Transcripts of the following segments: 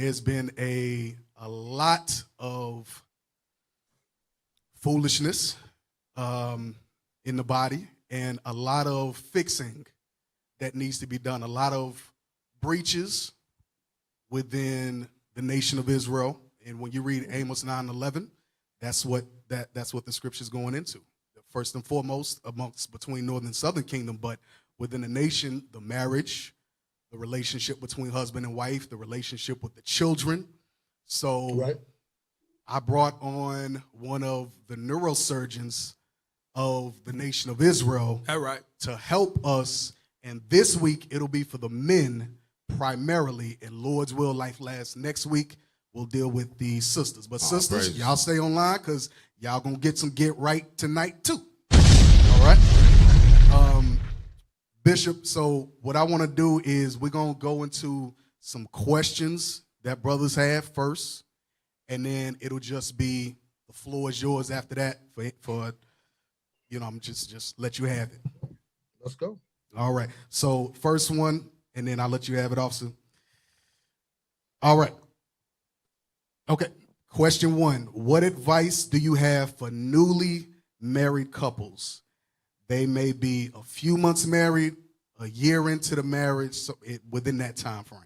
there's been a lot of foolishness in the body and a lot of fixing that needs to be done, a lot of breaches within the nation of Israel. And when you read Amos 9:11, that's what the scripture is going into. First and foremost, between northern and southern kingdom, but within the nation, the marriage, the relationship between husband and wife, the relationship with the children. So right. I brought on one of the neurosurgeons of the nation of Israel to help us. And this week, it'll be for the men primarily, and Lord's will, life lasts. Next week, we'll deal with the sisters. But sisters, praise. Y'all stay online because y'all going to get some get right tonight too. All right? Bishop, so what I want to do is we're going to go into some questions that brothers have first, and then it'll just be the floor is yours after that for I'm just let you have it. Let's go. All right. So first one, and then I'll let you have it, officer. All right. Okay. Question 1. What advice do you have for newly married couples? They may be a few months married, a year into the marriage, so within that time frame.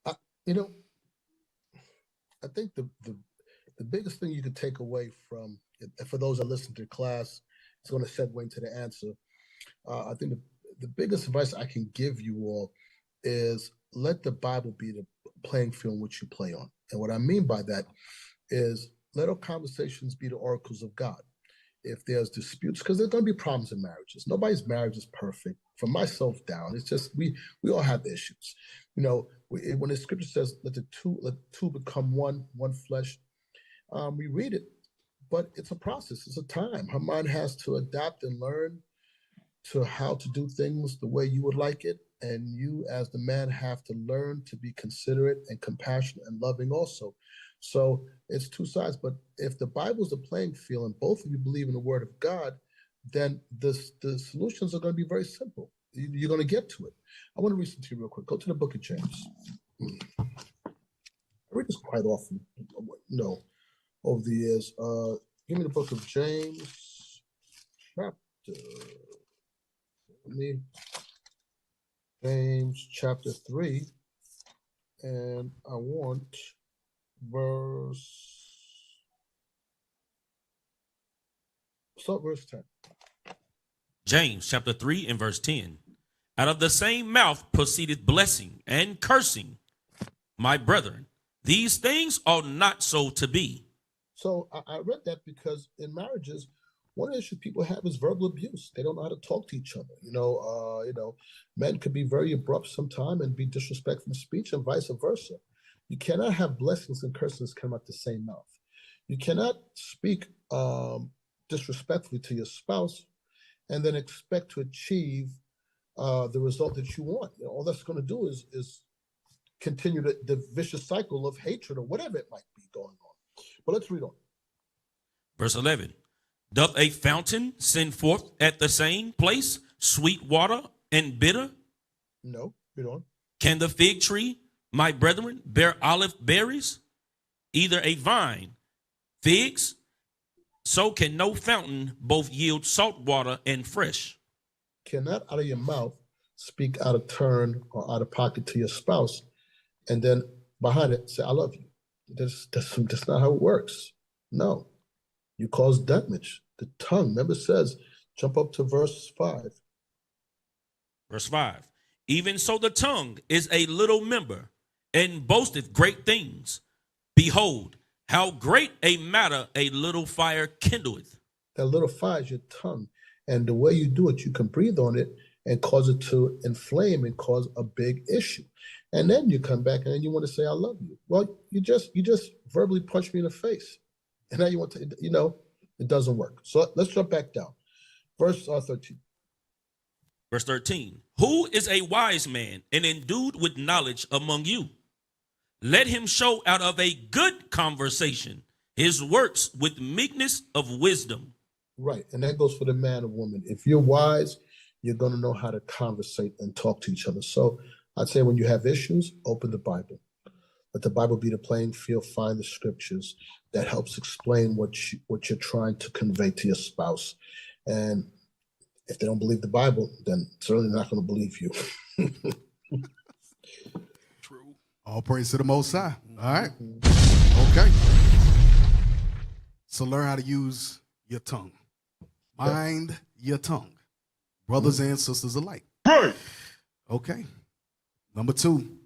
I think the biggest thing you could take away from, for those that listen to the class, it's going to segue into the answer. I think the biggest advice I can give you all is let the Bible be the playing field which you play on. And what I mean by that is let our conversations be the oracles of God. If there's disputes, because there's going to be problems in marriages. Nobody's marriage is perfect, from myself down. It's just we all have issues. When the scripture says let two become one flesh, we read it, but it's a process. It's a time. Her mind has to adapt and learn to how to do things the way you would like it, and you as the man have to learn to be considerate and compassionate and loving also. So it's two sides, but if the Bible's the playing field and both of you believe in the word of God, then the solutions are going to be very simple. You're going to get to it. I want to read something to you real quick. Go to the book of James. I read this quite often, over the years. Give me the book of James, James chapter 3, and I want verse 10. James chapter 3 and verse 10. Out of the same mouth proceedeth blessing and cursing. My brethren, these things ought not so to be. So I read that because in marriages, one issue people have is verbal abuse. They don't know how to talk to each other. Men could be very abrupt sometimes and be disrespectful in speech, and vice versa. You cannot have blessings and curses come out the same mouth. You cannot speak disrespectfully to your spouse and then expect to achieve the result that you want. All that's going to do is continue the vicious cycle of hatred or whatever it might be going on. But let's read on. Verse 11. Doth a fountain send forth at the same place sweet water and bitter? No, read on. Can the fig tree, my brethren, bear olive berries? Either a vine, figs, so can no fountain both yield salt water and fresh. Cannot out of your mouth speak out of turn or out of pocket to your spouse, and then behind it say, I love you. That's not how it works. No. You cause damage. The tongue, remember it says, jump up to verse 5. Verse 5. Even so the tongue is a little member, and boasteth great things. Behold, how great a matter a little fire kindleth. That little fire is your tongue. And the way you do it, you can breathe on it and cause it to inflame and cause a big issue. And then you come back and then you want to say, I love you. Well, you just verbally punched me in the face. And now you want to, it doesn't work. So let's jump back down. Verse 13. Verse 13. Who is a wise man and endued with knowledge among you? Let him show out of a good conversation his works with meekness of wisdom. Right. And that goes for the man or woman. If you're wise, you're going to know how to conversate and talk to each other. So I'd say when you have issues, open the Bible. Let the Bible be the playing field. Find the scriptures that helps explain what you're trying to convey to your spouse. And if they don't believe the Bible, then certainly not going to believe you. True. All praise to the Most High. All right. Okay. So learn how to use your tongue. Mind your tongue. Brothers and sisters alike. Right. Okay. Number 2,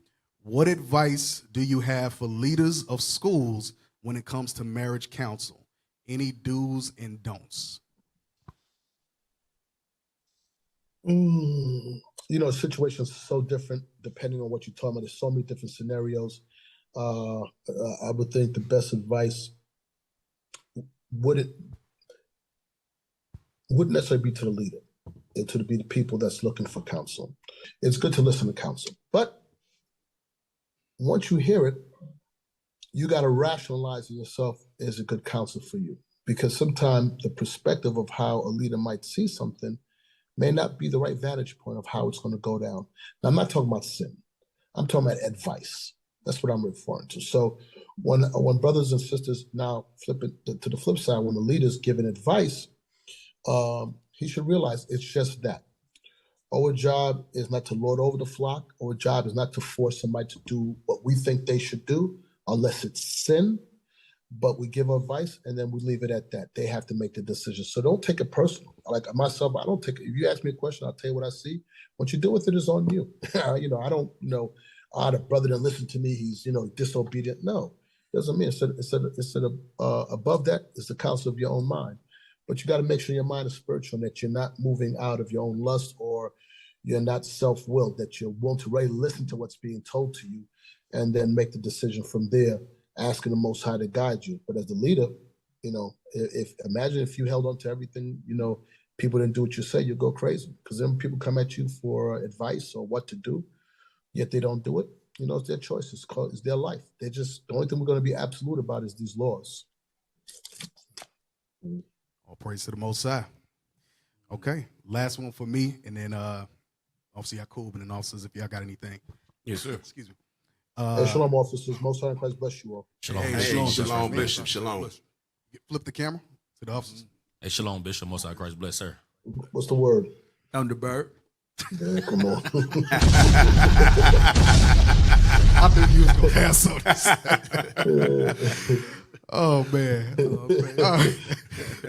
what advice do you have for leaders of schools when it comes to marriage counsel? Any do's and don'ts? Situations are so different depending on what you're talking about. There's so many different scenarios. I would think the best advice wouldn't necessarily be to the leader, and to be the people that's looking for counsel. It's good to listen to counsel, but once you hear it, you got to rationalize in yourself, is it good counsel for you? Because sometimes the perspective of how a leader might see something may not be the right vantage point of how it's going to go down. Now, I'm not talking about sin. I'm talking about advice. That's what I'm referring to. So when brothers and sisters now flip it to the flip side, when the leader's giving advice, he should realize it's just that. Our job is not to lord over the flock. Our job is not to force somebody to do what we think they should do, unless it's sin. But we give advice and then we leave it at that. They have to make the decision. So don't take it personal. Like myself, I don't take it. If you ask me a question, I'll tell you what I see. What you do with it is on you. I don't, the brother didn't listen to me, he's, disobedient. No, doesn't mean instead of above that is the counsel of your own mind. But you got to make sure your mind is spiritual, and that you're not moving out of your own lust, or you're not self-willed, that you're willing to really listen to what's being told to you and then make the decision from there, asking the Most High to guide you. But as the leader, imagine if you held on to everything, people didn't do what you say, you'd go crazy. Because then people come at you for advice or what to do, yet they don't do it. It's their choice. It's their life. The only thing we're going to be absolute about is these laws. All praise to the Most High. Okay, last one for me, and then obviously Yakub and then officers, if y'all got anything. Yes, sir. Excuse me. Hey, shalom, officers. Most High in Christ bless you all. Shalom, Hey, Bishop. Shalom, Bishop. Shalom. Flip the camera to the officers. Hey, shalom, Bishop. Most High Christ bless, sir. What's the word? Thunderbird. Yeah, come on. I think you was gonna pass on this. Oh man. All right.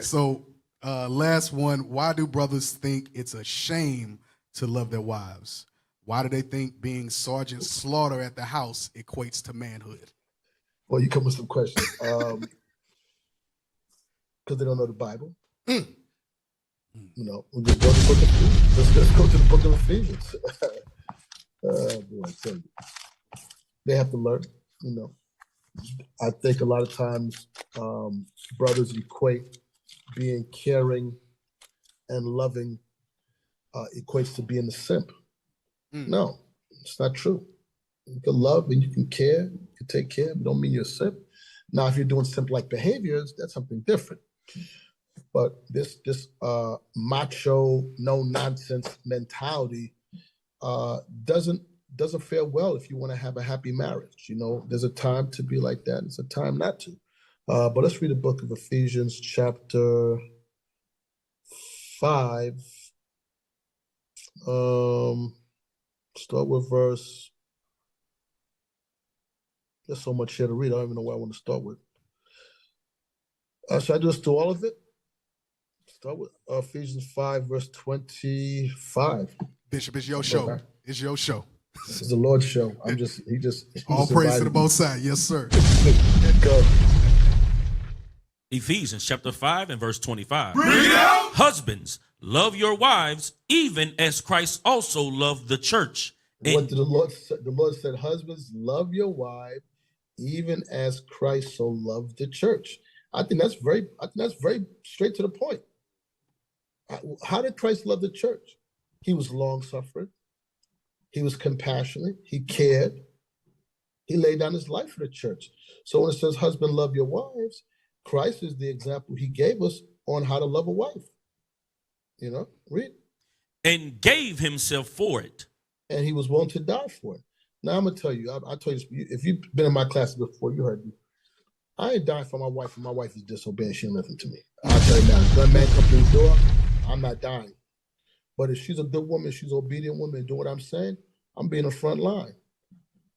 So last one. Why do brothers think it's a shame to love their wives? Why do they think being Sergeant Slaughter at the house equates to manhood? Well, you come with some questions. Because they don't know the Bible. We'll just go to the book of Ephesians. Let's go to the book of Ephesians. Boy, I tell you. They have to learn, I think a lot of times brothers equate being caring and loving equates to being a simp. No, it's not true. You can love and you can care, you can take care, but don't mean you're a simp. Now, if you're doing simp-like behaviors, that's something different. But this macho, no-nonsense mentality doesn't fare well if you want to have a happy marriage. There's a time to be like that. It's a time not to. But let's read the book of Ephesians, chapter 5. Start with verse. There's so much here to read. I don't even know where I want to start with. Should I just do all of it? Start with Ephesians 5, verse 25. Bishop, it's your show. Okay. It's your show. This is the Lord's show. All praise to the Most High. Yes, sir. Go. Ephesians chapter 5 and verse 25. Husbands, love your wives, even as Christ also loved the church. What did the Lord say? The Lord said, husbands, love your wife, even as Christ so loved the church. I think that's very straight to the point. How did Christ love the church? He was long-suffering. He was compassionate. He cared. He laid down his life for the church. So when it says, husband, love your wives, Christ is the example he gave us on how to love a wife. Read. And gave himself for it. and he was willing to die for it. Now I'm gonna tell you, I'll tell you this, if you've been in my classes before, you heard me. I ain't dying for my wife, and my wife is disobeying. She ain't listening to me. I'll tell you now, gunman comes to the door, I'm not dying. But if she's a good woman, she's an obedient woman, do what I'm saying, I'm being the front line.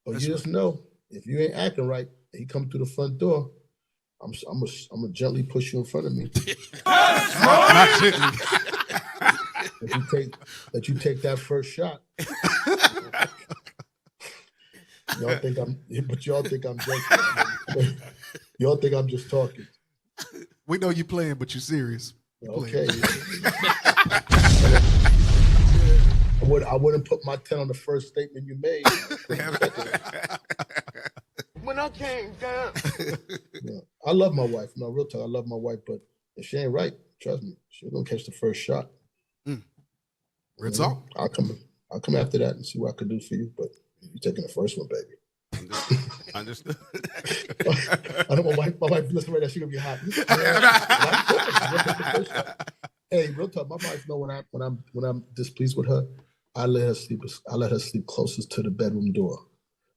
But That's you just know, if you ain't acting right, and he come through the front door, I'm gonna gently push you in front of me. Not gently. That you take that first shot. Y'all think I'm joking. Y'all think I'm just talking. We know you playing, but you're serious. Okay. I wouldn't put my 10 on the first statement you made. When I came down. Yeah. I love my wife. No, real talk, I love my wife, but if she ain't right, trust me, she's gonna catch the first shot. Real talk. I'll come after that and see what I could do for you, but you're taking the first one, baby. Understood. I know my wife listen right now, she's gonna be hot. Hey, real talk, my wife know when I'm displeased with her, I let her sleep closest to the bedroom door.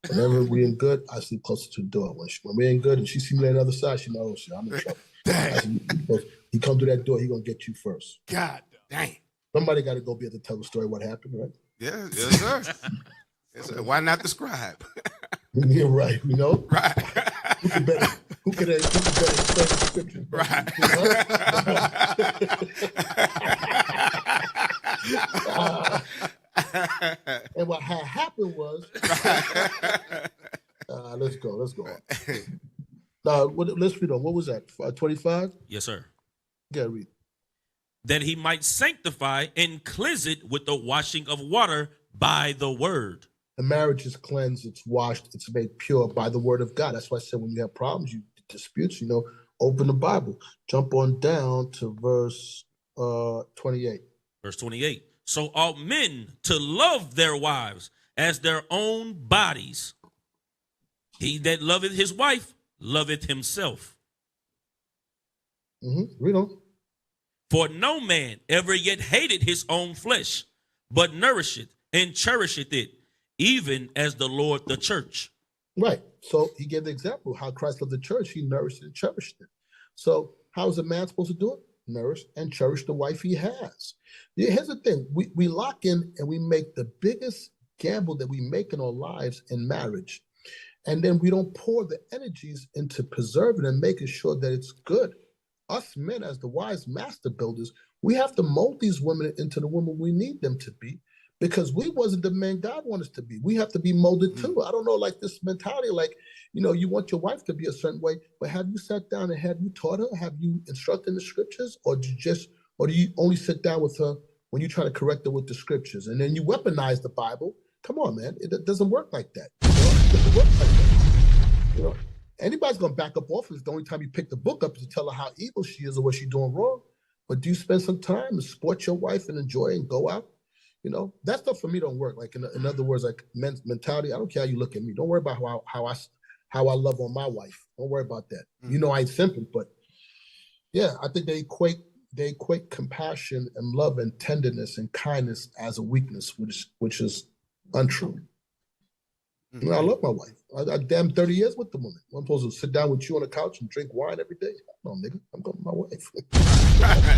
Whenever we in good, I sleep closer to the door. When we ain't good and she see me on the other side, she knows, shit, I'm in trouble. He come through that door, he gonna get you first. God dang. Somebody got to go be able to tell the story what happened, right? Yes, sir. Yes, sir. Why not describe? Yeah, right. You know, Right. who can better explain the scripture? Right. And what had happened was, let's go on. Let's read on. What was that? 25? Yes, sir. Yeah, read. That he might sanctify and cleanse it with the washing of water by the word. The marriage is cleansed, it's washed, it's made pure by the word of God. That's why I said when you have problems, you disputes, open the Bible. Jump on down to verse 28. Verse 28. So ought men to love their wives as their own bodies. He that loveth his wife loveth himself. Read on. For no man ever yet hated his own flesh, but nourisheth and cherisheth it, even as the Lord the church. Right. So he gave the example how Christ loved the church. He nourished and cherished it. So how is a man supposed to do it? Nourish and cherish the wife he has. Here's the thing. We lock in and we make the biggest gamble that we make in our lives in marriage. And then we don't pour the energies into preserving and making sure that it's good. Us men, as the wise master builders, we have to mold these women into the women we need them to be, because we wasn't the men God wants us to be. We have to be molded too. I don't know, like this mentality, like, you want your wife to be a certain way, but have you sat down and have you taught her? Have you instructed in the scriptures? Or do you only sit down with her when you try to correct her with the scriptures? And then you weaponize the Bible. Come on, man. It doesn't work like that. It doesn't work like that. Anybody's going to back up off of it. The only time you pick the book up is to tell her how evil she is or what she's doing wrong. But do you spend some time and support your wife and enjoy and go out? That stuff for me don't work. Like, in other words, like men's mentality, I don't care how you look at me. Don't worry about how I love on my wife. Don't worry about that. I ain't simping, but yeah, I think they equate compassion and love and tenderness and kindness as a weakness, which is untrue. I love my wife. I damn 30 years with the woman. I'm supposed to sit down with you on the couch and drink wine every day. No, nigga, I'm going with my wife.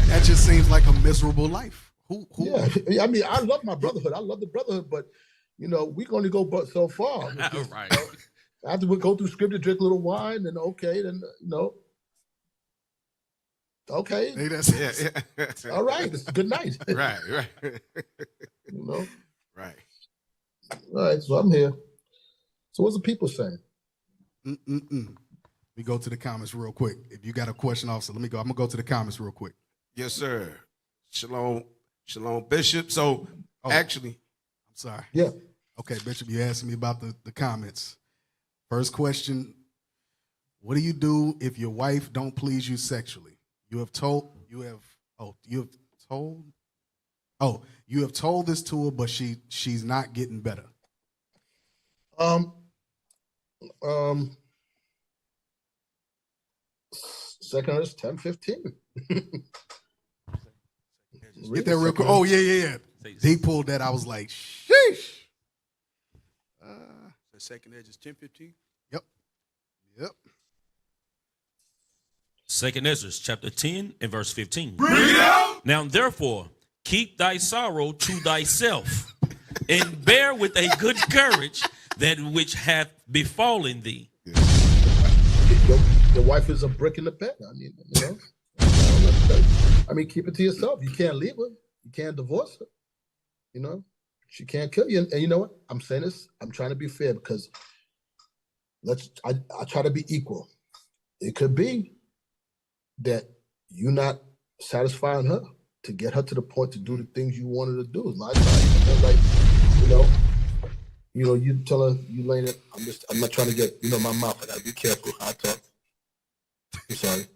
That just seems like a miserable life. Who? Yeah, I mean, I love my brotherhood. I love the brotherhood, but we can only go but so far. Right. After we go through scripture, drink a little wine, and okay, then okay. Hey, that's Yeah. All right, it's a good night. Right. Right. All right, so I'm here. So what's the people saying? We go to the comments real quick. If you got a question, officer, let me go. I'm gonna go to the comments real quick. Yes, sir. Shalom, Bishop. So actually, I'm sorry. Yeah. Okay, Bishop, you asked me about the comments. First question: what do you do if your wife don't please you sexually? You have told this to her, but she's not getting better. Second is 10:15. Get that real quick. Oh, yeah. He pulled that. I was like, sheesh. The second edge is 10:15. Yep. Yep. Second Ezra chapter 10 and verse 15. Now therefore, keep thy sorrow to thyself, and bear with a good courage that which hath befallen thee. Your wife is a brick in the bed. I mean, you know. I mean, keep it to yourself. You can't leave her. You can't divorce her. You know, she can't kill you. And you know what? I'm saying this. I'm trying to be fair because I try to be equal. It could be that you're not satisfying her to get her to the point to do the things you wanted to do. Like, you tell her you laying it. I'm not trying to get, my mouth. I gotta be careful how I talk. I'm sorry.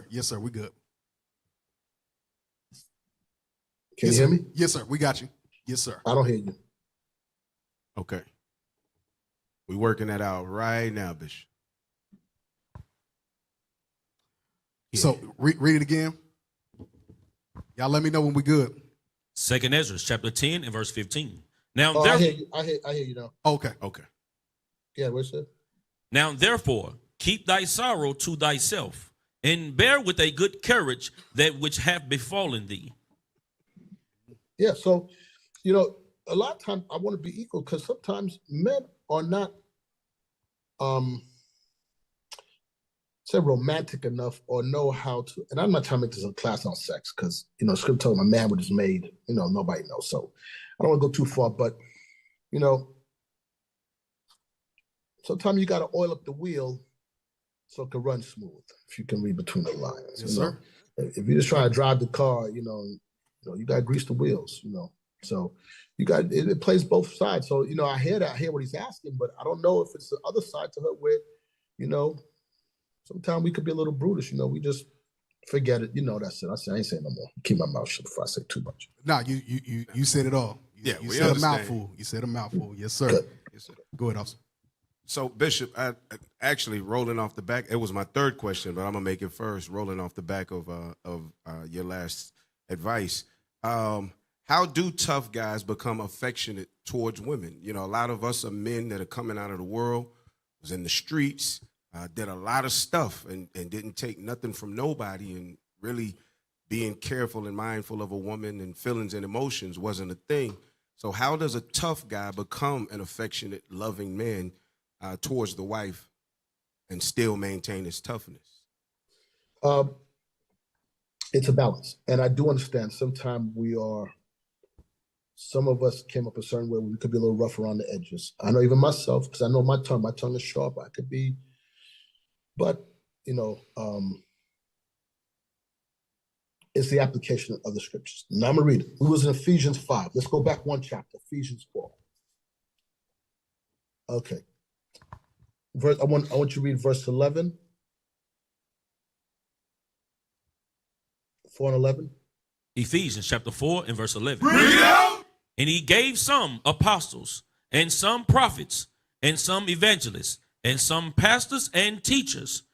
Yes, sir. We good. Can yes, you hear sir. me? Yes, sir. We got you. Yes, sir. I don't hear you. Okay. We working that out right now, Bishop. Yeah. So read it again. Y'all let me know when we good. Second Ezra chapter 10 and verse 15. Now I hear you. I hear you now. Okay. Okay. Yeah, what's that? Now therefore, keep thy sorrow to thyself, and bear with a good courage that which hath befallen thee. Yeah, so, a lot of times I want to be equal because sometimes men are not, say, romantic enough or know how to, and I'm not trying to make this a class on sex because, scripture tells a man with his maid, nobody knows. So I don't want to go too far, but, sometimes you got to oil up the wheel so it can run smooth, if you can read between the lines. Yes, sir. If you're just trying to drive the car, you got to grease the wheels, So you got it plays both sides. So, I hear what he's asking, but I don't know if it's the other side to her where, sometimes we could be a little brutish, we just forget it. That's it. I ain't saying no more. Keep my mouth shut before I say too much. Nah, you said it all. You said understand. a mouthful. You said a mouthful. Yes, sir. Good. Yes, sir. Go ahead, officer. So, Bishop, I actually rolling off the back. It was my third question, but I'm gonna make it first. Rolling off the back of your last advice. How do tough guys become affectionate towards women? A lot of us are men that are coming out of the world, was in the streets, did a lot of stuff, and didn't take nothing from nobody, and really being careful and mindful of a woman and feelings and emotions wasn't a thing. So, how does a tough guy become an affectionate, loving man towards the wife and still maintain his toughness? It's a balance. And I do understand sometimes some of us came up a certain way where we could be a little rough around the edges. I know even myself, because I know my tongue is sharp. I could be, but, it's the application of the scriptures. Now I'm going to read it. We was in Ephesians 5. Let's go back one chapter, Ephesians 4. Okay. I want you to read verse 11. 4 and 11. Ephesians chapter 4 and verse 11. And he gave some apostles, and some prophets, and some evangelists, and some pastors and teachers,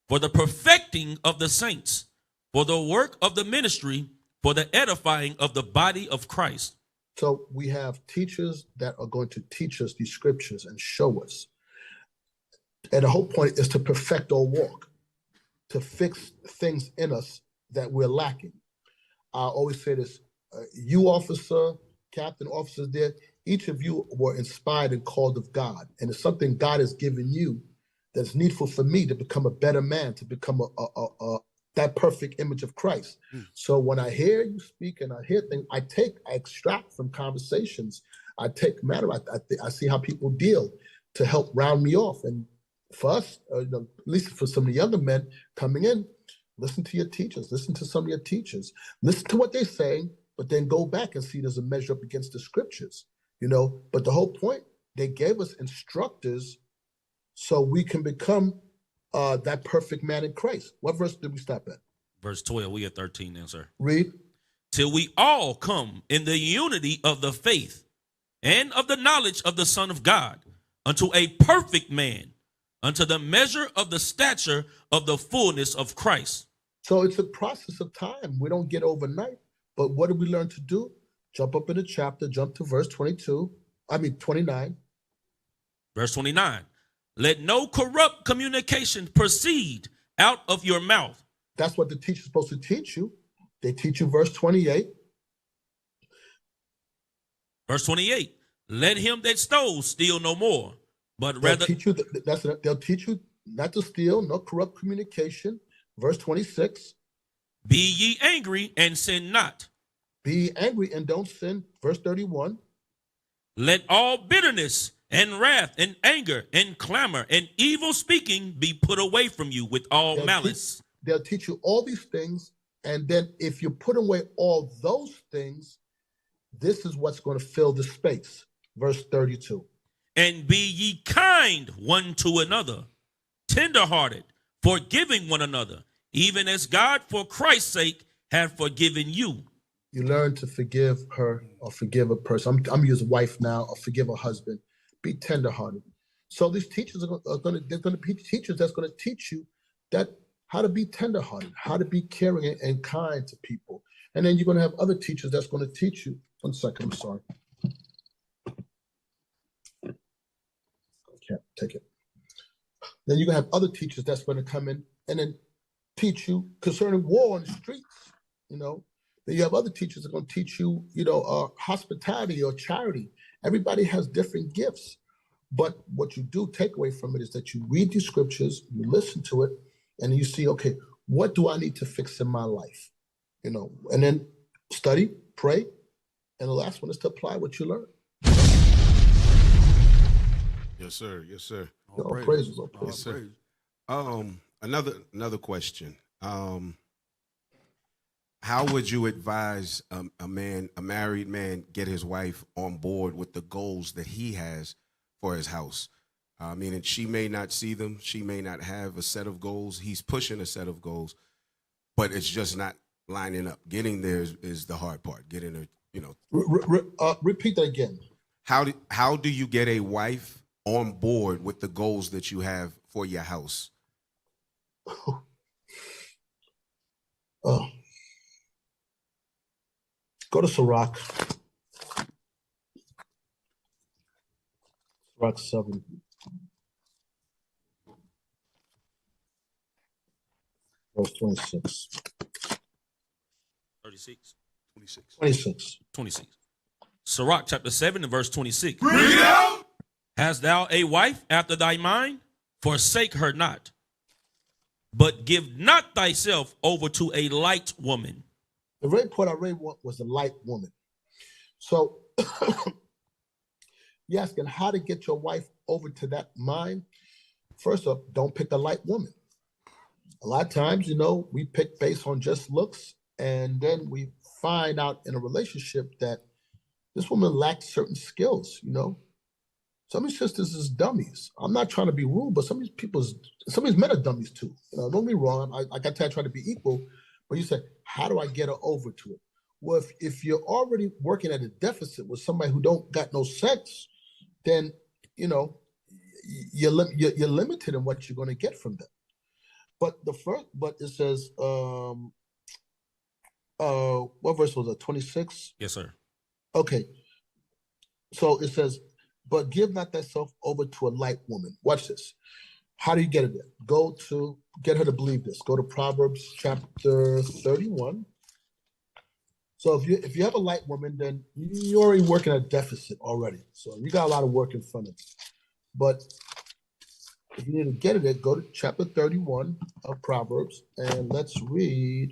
for the perfecting of the saints, for the work of the ministry, for the edifying of the body of Christ. So we have teachers that are going to teach us these scriptures and show us. And the whole point is to perfect our walk, to fix things in us that we're lacking. I always say this, you officer, captain, officers there, each of you were inspired and called of God. And it's something God has given you that's needful for me to become a better man, to become that perfect image of Christ. So when I hear you speak and I hear things, I extract from conversations. I take matter. I see how people deal to help round me off. And for us, at least for some of the younger men coming in, listen to your teachers, listen to some of your teachers, listen to what they're saying, but then go back and see there's a measure up against the scriptures, But the whole point, they gave us instructors so we can become that perfect man in Christ. What verse did we stop at? Verse 12, we at 13 now, sir. Read. Till we all come in the unity of the faith and of the knowledge of the Son of God, unto a perfect man, unto the measure of the stature of the fullness of Christ. So it's a process of time. We don't get overnight. But what did we learn to do? Jump up in the chapter, jump to verse 29. Verse 29. Let no corrupt communication proceed out of your mouth. That's what the teacher's supposed to teach you. They teach you verse 28. Verse 28. Let him that stole steal no more, but They'll rather teach you they'll teach you not to steal, no corrupt communication. Verse 26. be ye angry and sin not. Be angry and don't sin. Verse 31. Let all bitterness and wrath and anger and clamor and evil speaking be put away from you with all They'll malice. They'll teach you all these things. And then if you put away all those things, this is what's going to fill the space. Verse 32. And be ye kind one to another, tenderhearted, forgiving one another, even as God for Christ's sake hath forgiven you. You learn to forgive her or forgive a person. I'm using wife now, or forgive a husband. Be tenderhearted. So these teachers they're going to be teachers that's going to teach you that how to be tenderhearted, how to be caring and kind to people. And then you're going to have other teachers that's going to teach you. 1 second, I'm sorry. I can't take it. Then you're going to have other teachers that's going to come in and then teach you concerning war on the streets, Then you have other teachers that are going to teach you, hospitality or charity. Everybody has different gifts. But what you do take away from it is that you read the scriptures, you listen to it, and you see, okay, what do I need to fix in my life? And then study, pray, and the last one is to apply what you learn. Yes, sir. Yes, sir. All praises. Yes, sir. Another question. How would you advise a married man, get his wife on board with the goals that he has for his house? Meaning she may not see them. She may not have a set of goals. He's pushing a set of goals, but it's just not lining up. Getting there is the hard part. Getting her, Repeat that again. How do you get a wife on board with the goals that you have for your house? Go to Sirach. Sirach 7. Verse 26. 36. 26. Sirach chapter 7 and verse 26. Bring it out! Hast thou a wife after thy mind? Forsake her not. But give not thyself over to a light woman. The very point I read was a light woman. So you're asking how to get your wife over to that mind. First up, don't pick a light woman. A lot of times, we pick based on just looks, and then we find out in a relationship that this woman lacks certain skills, Some of these sisters is dummies. I'm not trying to be rude, but some of these men are dummies too. Don't get me wrong. I got to try to be equal, but you say, how do I get her over to it? Well, if you're already working at a deficit with somebody who don't got no sex, then you're limited in what you're going to get from them. But it says, what verse was it? 26? Yes, sir. Okay. So it says, but give not thyself over to a light woman. Watch this. How do you get it there? Get her to believe this. Go to Proverbs chapter 31. So if you have a light woman, then you're already working at a deficit already. So you got a lot of work in front of you. But if you need to get it there, go to chapter 31 of Proverbs, and let's read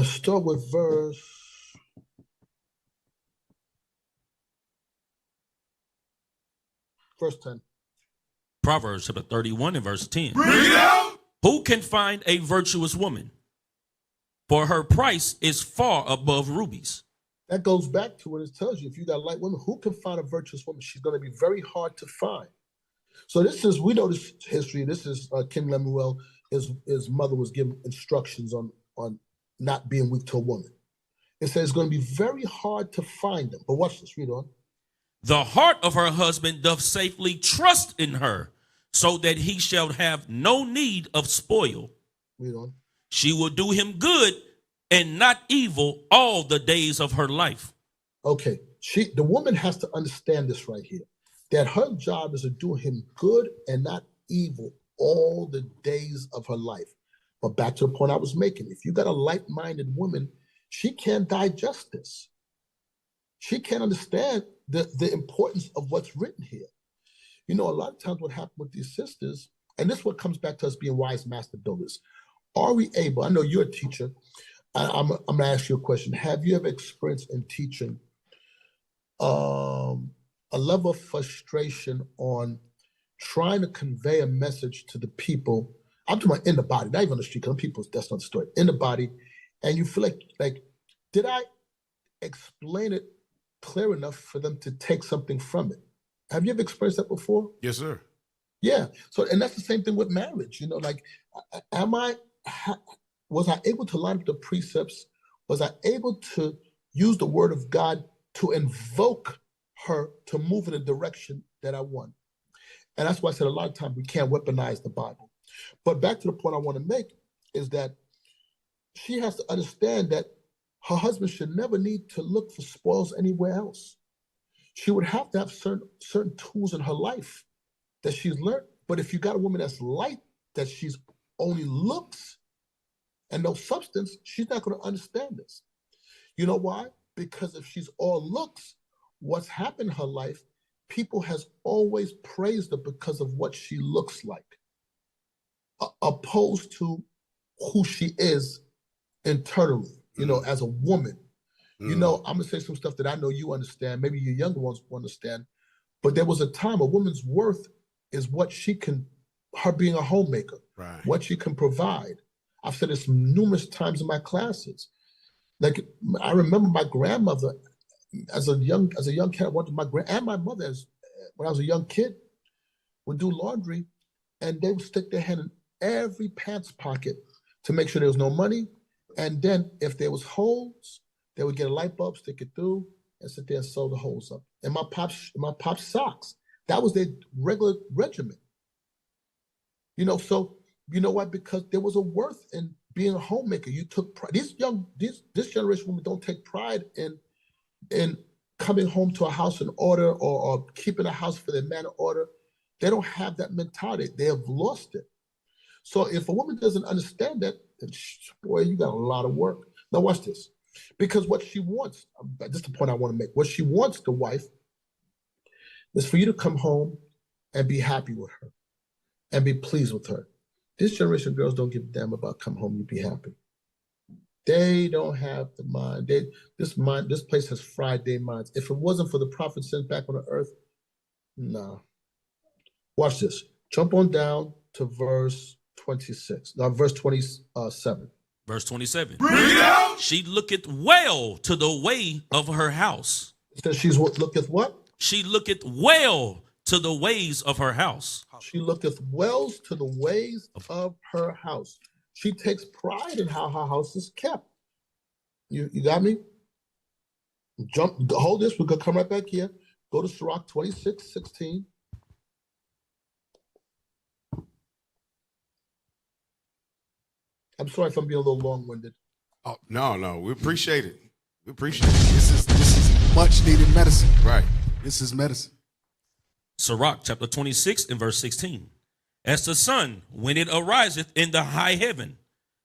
start with verse 10. Proverbs chapter 31 and verse 10. Bring it out! Who can find a virtuous woman? For her price is far above rubies. That goes back to what it tells you. If you got a light woman, who can find a virtuous woman? She's going to be very hard to find. So we know this history. This is King Lemuel. his mother was giving instructions on not being weak to a woman. It says it's going to be very hard to find them. But watch this, read on. The heart of her husband doth safely trust in her, so that he shall have no need of spoil. Read on. She will do him good and not evil all the days of her life. Okay, the woman has to understand this right here, that her job is to do him good and not evil all the days of her life. But back to the point I was making, if you got a like-minded woman, she can't digest this. She can't understand the importance of what's written here. You know, a lot of times what happens with these sisters, and this is what comes back to us being wise master builders. Are we able, I know you're a teacher, I'm going to ask you a question. Have you ever experienced in teaching a level of frustration on trying to convey a message to the people? I'm talking about in the body, not even on the street, because people, that's not the story. In the body, and you feel like, did I explain it clear enough for them to take something from it? Have you ever experienced that before? Yes, sir. Yeah. So, and that's the same thing with marriage. You know, like, was I able to line up the precepts? Was I able to use the word of God to invoke her to move in the direction that I want? And that's why I said a lot of times we can't weaponize the Bible. But back to the point I want to make is that she has to understand that her husband should never need to look for spoils anywhere else. She would have to have certain tools in her life that she's learned. But if you got a woman that's light, that she's only looks and no substance, she's not going to understand this. You know why? Because if she's all looks, what's happened in her life, people has always praised her because of what she looks like, opposed to who she is internally, you know, as a woman. You know, I'm going to say some stuff that I know you understand. Maybe your younger ones will understand. But there was a time a woman's worth is what she can, her being a homemaker, right, what she can provide. I've said this numerous times in my classes. Like, I remember my grandmother as a young kid, and my mother, when I was a young kid, would do laundry, and they would stick their hand in every pants pocket to make sure there was no money. And then if there was holes, they would get a light bulb, stick it through, and sit there and sew the holes up. And my pop's socks, that was their regular regimen. You know, so you know what? Because there was a worth in being a homemaker. You took pride. This generation of women don't take pride in coming home to a house in order or keeping a house for their man in order. They don't have that mentality. They have lost it. So if a woman doesn't understand that, then boy, you got a lot of work. Now watch this. Because what she wants, this is the point I want to make, what she wants, the wife, is for you to come home and be happy with her and be pleased with her. This generation of girls don't give a damn about come home, you be happy. They don't have the mind. This place has fried their minds. If it wasn't for the prophet sent back on the earth, nah. Watch this. Jump on down to verse 26. Now, verse 27. Verse 27. Bring it out. She looketh well to the way of her house. It says she's looketh what? She looketh well to the ways of her house. She looketh well to the ways of her house. She takes pride in how her house is kept. You got me? Hold this. We're going to come right back here. Go to Sirach 26:16. I'm sorry if I'm being a little long-winded. Oh, no. We appreciate it. We appreciate it. This is much needed medicine. Right. This is medicine. Sirach chapter 26 and verse 16. As the sun, when it ariseth in the high heaven,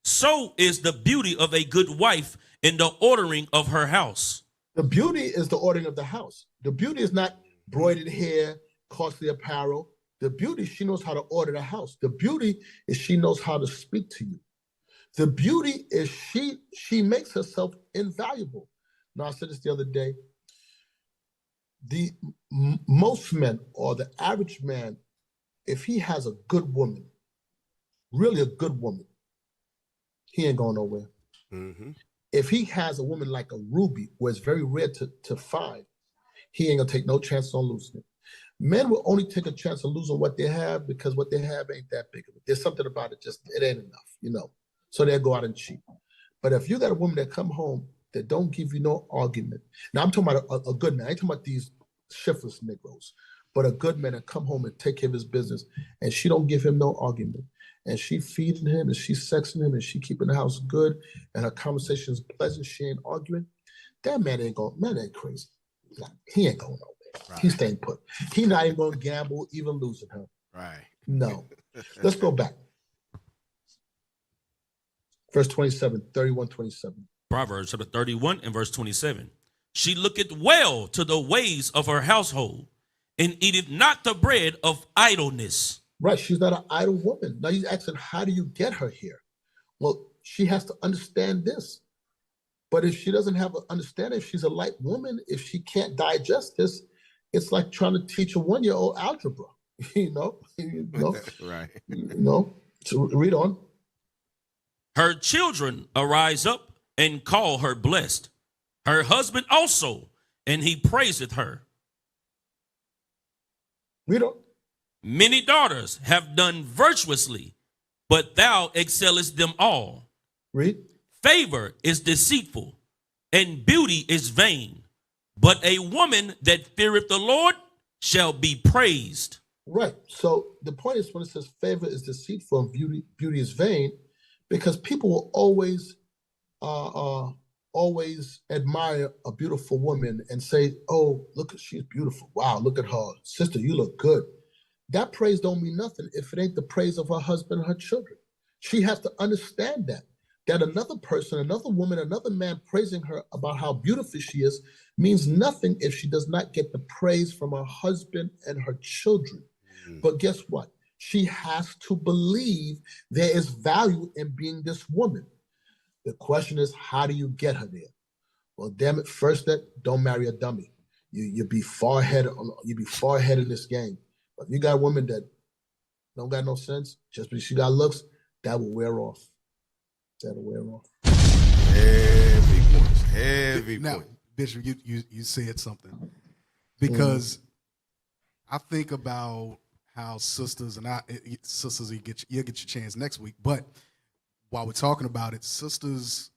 so is the beauty of a good wife in the ordering of her house. The beauty is the ordering of the house. The beauty is not broidered hair, costly apparel. The beauty, she knows how to order the house. The beauty is she knows how to speak to you. The beauty is she makes herself invaluable. Now, I said this the other day. Most men, or the average man, if he has a good woman, really a good woman, he ain't going nowhere. Mm-hmm. If he has a woman like a Ruby, where it's very rare to find, he ain't gonna take no chance on losing it. Men will only take a chance of losing what they have because what they have ain't that big of it. There's something about it, just it ain't enough, So they'll go out and cheat. But if you got a woman that come home that don't give you no argument, now I'm talking about a good man. I ain't talking about these shiftless Negroes, but a good man that come home and take care of his business, and she don't give him no argument, and she feeding him, and she sexing him, and she keeping the house good, and her conversation is pleasant. She ain't arguing. That man ain't crazy. Nah, he ain't going nowhere. Right. He's staying put. He not even going to gamble, even losing her. Right. No. Let's go back. Verse 27, 31, 27. Proverbs chapter 31 and verse 27. She looketh well to the ways of her household, and eateth not the bread of idleness. Right. She's not an idle woman. Now he's asking, how do you get her here? Well, she has to understand this. But if she doesn't have an understanding, if she's a light woman, if she can't digest this, it's like trying to teach a 1-year-old algebra, Right. So read on. Her children arise up and call her blessed. Her husband also, and he praiseth her. Read on. Many daughters have done virtuously, but thou excellest them all. Read. Favor is deceitful, and beauty is vain. But a woman that feareth the Lord shall be praised. Right. So the point is when it says favor is deceitful and beauty is vain, because people will always admire a beautiful woman and say, oh, look, she's beautiful. Wow, look at her. Sister, you look good. That praise don't mean nothing if it ain't the praise of her husband and her children. She has to understand that another person, another woman, another man praising her about how beautiful she is means nothing if she does not get the praise from her husband and her children. But guess what? She has to believe there is value in being this woman. The question is, how do you get her there? Well, damn it, first don't marry a dummy. You be far ahead in this game. But if you got a woman that don't got no sense, just because she got looks, that will wear off. That'll wear off. Heavy now, point. Bishop, you said something. Because I think about how sisters, you'll get your chance next week, but while we're talking about it, sisters,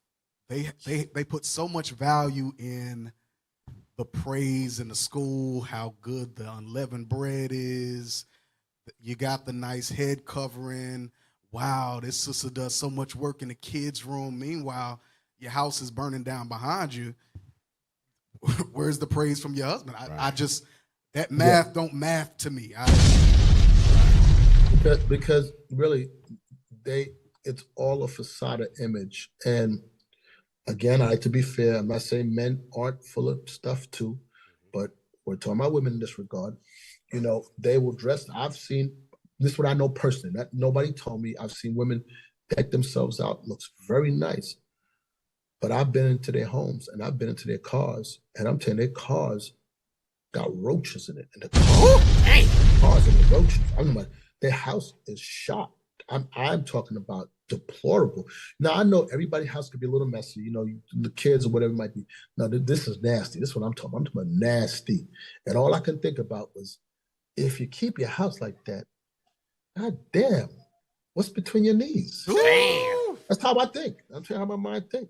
they put so much value in the praise in the school, how good the unleavened bread is. You got the nice head covering. Wow, this sister does so much work in the kids' room. Meanwhile, your house is burning down behind you. Where's the praise from your husband? That math don't math to me. Because really, it's all a facade image. And again, I like to be fair. I'm not saying men aren't full of stuff too, but we're talking about women in this regard. They will dress. I've seen. This is what I know personally. Nobody told me. I've seen women deck themselves out. Looks very nice. But I've been into their homes and I've been into their cars. And I'm telling you, their cars got roaches in it. And the cars and the roaches. I'm talking about their house is shot. I'm talking about deplorable. Now, I know everybody's house could be a little messy. The kids or whatever it might be. No, this is nasty. This is what I'm talking about. I'm talking about nasty. And all I can think about was, if you keep your house like that, God damn, what's between your knees? Damn. That's how I think. I'm telling you how my mind think.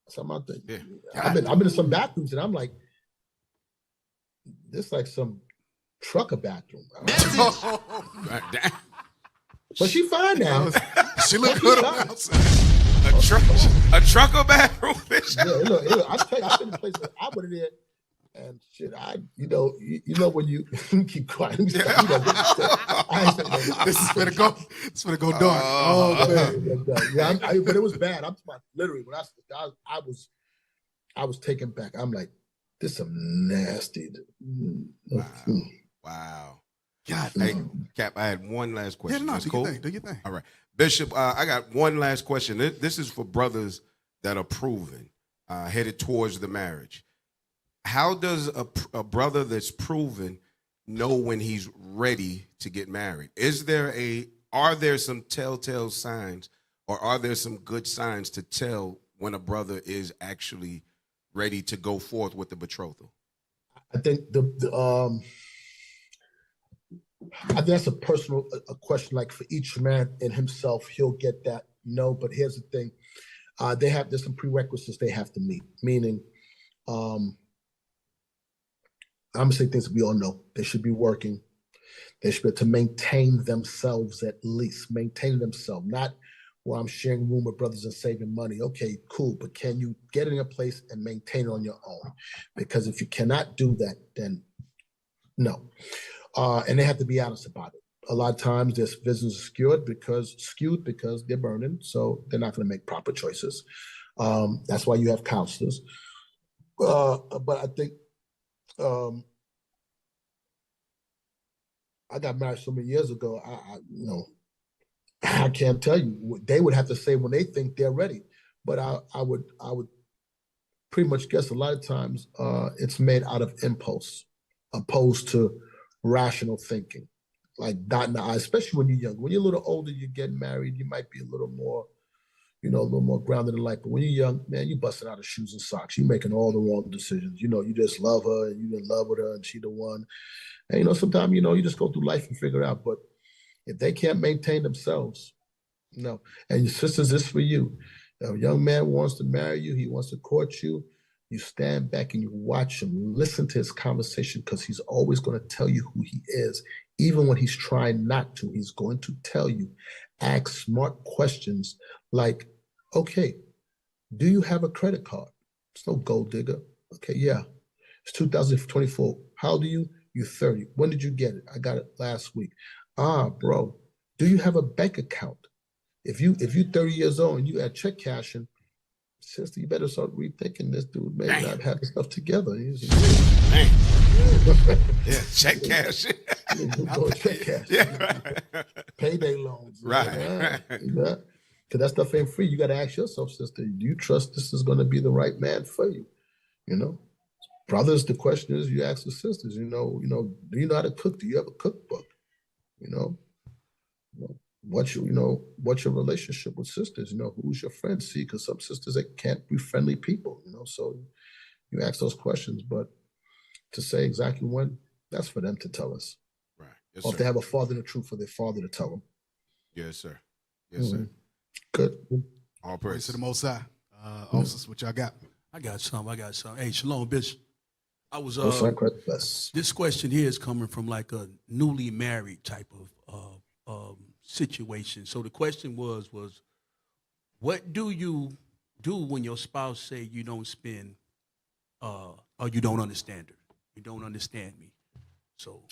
That's how I think. Yeah. I've been in some bathrooms and I'm like, this is like some trucker bathroom. But she fine now. She look good on the outside. A trucker bathroom. Yeah, look, I tell you, I've been in places I went in there and shit. When you keep quiet. This is gonna go dark. Oh man, yeah. But it was bad. I'm talking literally when I was taken back. I'm like, this is some nasty. Wow. God. Hey, Cap, I had one last question. Yeah, no, That's do cool? your thing. All right. Bishop, I got one last question. This is for brothers that are proven, headed towards the marriage. How does a brother that's proven know when he's ready to get married? Are there some telltale signs, or are there some good signs to tell when a brother is actually ready to go forth with the betrothal? I think I think that's a personal a question. Like for each man in himself, he'll get that no. But here's the thing: there's some prerequisites they have to meet. Meaning, I'm gonna say things that we all know. They should be working. They should be able to maintain themselves, at least maintain themselves. Not where I'm sharing room with brothers and saving money. Okay, cool, but can you get in a place and maintain it on your own? Because if you cannot do that, then no. And they have to be honest about it. A lot of times this business is skewed because they're burning, so they're not going to make proper choices. That's why you have counselors. But I think I got married so many years ago. I can't tell you. They would have to say when they think they're ready. But I would pretty much guess a lot of times it's made out of impulse, opposed to rational thinking, like dotting the I, especially when you're young. When you're a little older, you get married, you might be a little more, a little more grounded in life. But when you're young, man, you busting out of shoes and socks. You're making all the wrong decisions. You just love her and you're in love with her and she the one. And sometimes, you just go through life and figure it out. But if they can't maintain themselves, no. And your sisters, this is for you. If a young man wants to marry you, he wants to court you, you stand back and you watch him, listen to his conversation, because he's always going to tell you who he is. Even when he's trying not to, he's going to tell you. Ask smart questions like, okay, do you have a credit card? It's no gold digger. Okay, yeah. It's 2024. How old are you? You're 30. When did you get it? I got it last week. Bro, do you have a bank account? If you're 30 years old and you at check cashing, sister, you better start rethinking this dude may not have the stuff together. Man. Yeah, check cash. Go check cash. Yeah. Payday loans. Right. Because that stuff ain't free. You got to ask yourself, sister, do you trust this is going to be the right man for you? Brothers, the question is, you ask the sisters, do you know how to cook? Do you have a cookbook? What's your relationship with sisters? Who's your friend? See, because some sisters, they can't be friendly people, so you ask those questions, but to say exactly when, that's for them to tell us. Right. Yes, or if they have a father in the truth for their father to tell them. Yes, sir. Yes, sir. Good. All Praise praise to the Most High. Officers, what y'all got? I got some. Hey, shalom, Bishop. I was this question here is coming from like a newly married type of situation. So the question was what do you do when your spouse say you don't spend or you don't understand her? You don't understand me. So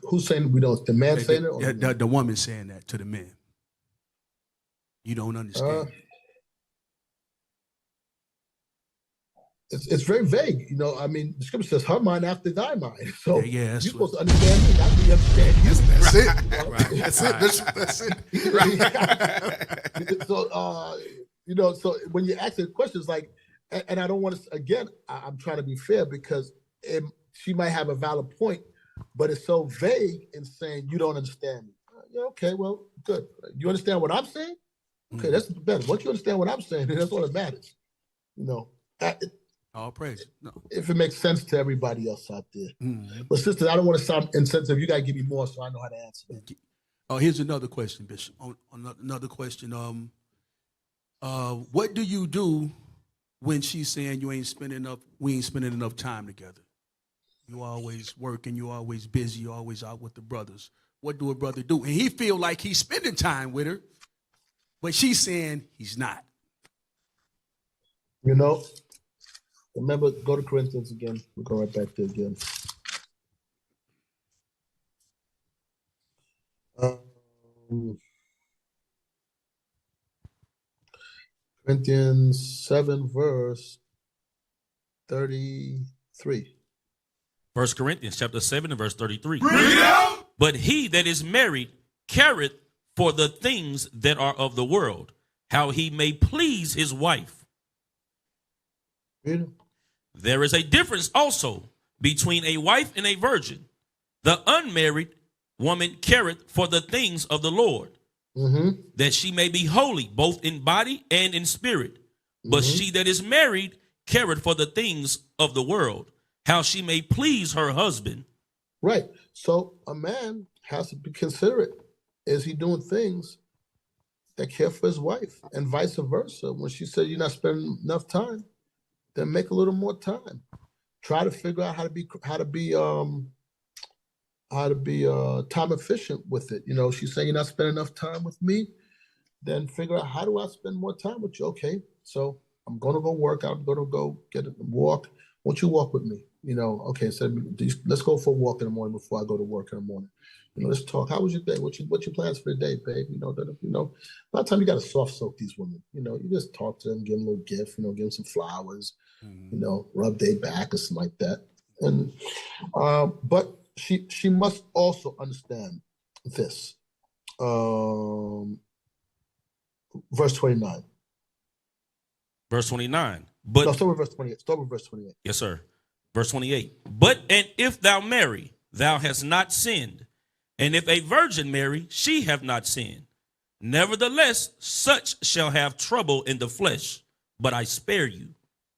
who's saying we don't? The man saying it? Or the woman saying that to the man. You don't understand me. It's very vague, the scripture says her mind after thy mind. So you're supposed to understand me, not me understand you. That's it. Right. That's it, Bishop. That's it. So when you ask the questions like, and I don't want to, again, I'm trying to be fair because she might have a valid point, but it's so vague in saying you don't understand me. Okay, well, good. You understand what I'm saying? Okay, that's better. Once you understand what I'm saying, then that's all that matters. All praise. No. If it makes sense to everybody else out there. Mm-hmm. But sisters, I don't want to sound insensitive. You got to give me more so I know how to answer that. Oh, here's another question, Bishop. Another question. What do you do when she's saying we ain't spending enough time together? You always working, you always busy, you always out with the brothers. What do a brother do? And he feel like he's spending time with her, but she's saying he's not. Remember, go to Corinthians again. We'll go right back there again. Corinthians 7, verse 33. 1 Corinthians chapter 7 and verse 33. But he that is married careth for the things that are of the world, how he may please his wife. Read it. There is a difference also between a wife and a virgin. The unmarried woman careth for the things of the Lord, that she may be holy, both in body and in spirit. But she that is married careth for the things of the world, how she may please her husband. Right. So a man has to be considerate. Is he doing things that care for his wife, and vice versa? When she said you're not spending enough time, then make a little more time. Try to figure out how to be time efficient with it. She's saying you're not spending enough time with me, then figure out, how do I spend more time with you? Okay, so I'm going to go work out. I'm going to go get a walk. Won't you walk with me? Okay, so let's go for a walk in the morning before I go to work in the morning. Let's talk. How was your day? What's your plans for the day, babe? A lot of time you got to soft soak these women. You just talk to them, give them a little gift, give them some flowers, rub their back or something like that. And but she must also understand this. Verse 29. Verse 29. But No, start with verse 28. Start with verse 28. yes, sir. Verse 28. And if thou marry, thou hast not sinned. And if a virgin marry, she have not sinned. Nevertheless, such shall have trouble in the flesh, but I spare you.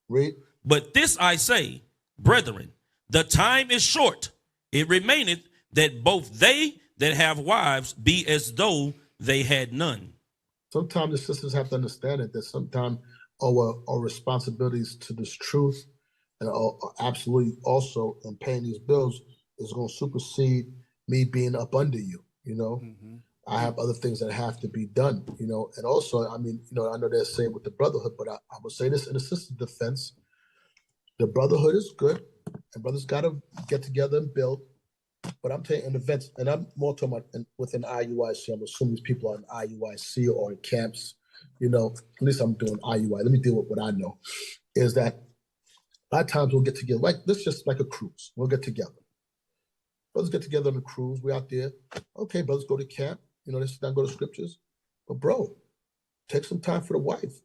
Read. But this I say, brethren, the time is short. It remaineth that both they that have wives be as though they had none. Sometimes the sisters have to understand it, that sometimes our responsibilities to this truth and absolutely also in paying these bills is going to supersede me being up under you. I have other things that have to be done, and also, I know they're saying with the brotherhood, but I would say this in a sister's defense. The brotherhood is good, and brothers got to get together and build. But I'm telling you, in events, and I'm more talking about within IUIC. I'm assuming these people are in IUIC or in camps. At least I'm doing IUI. Let me deal with what I know. Is that a lot of times we'll get together, like this, just like a cruise. We'll get together. Brothers get together on a cruise. We're out there. Okay, brothers go to camp. They sit down, go to scriptures. But bro, take some time for the wife.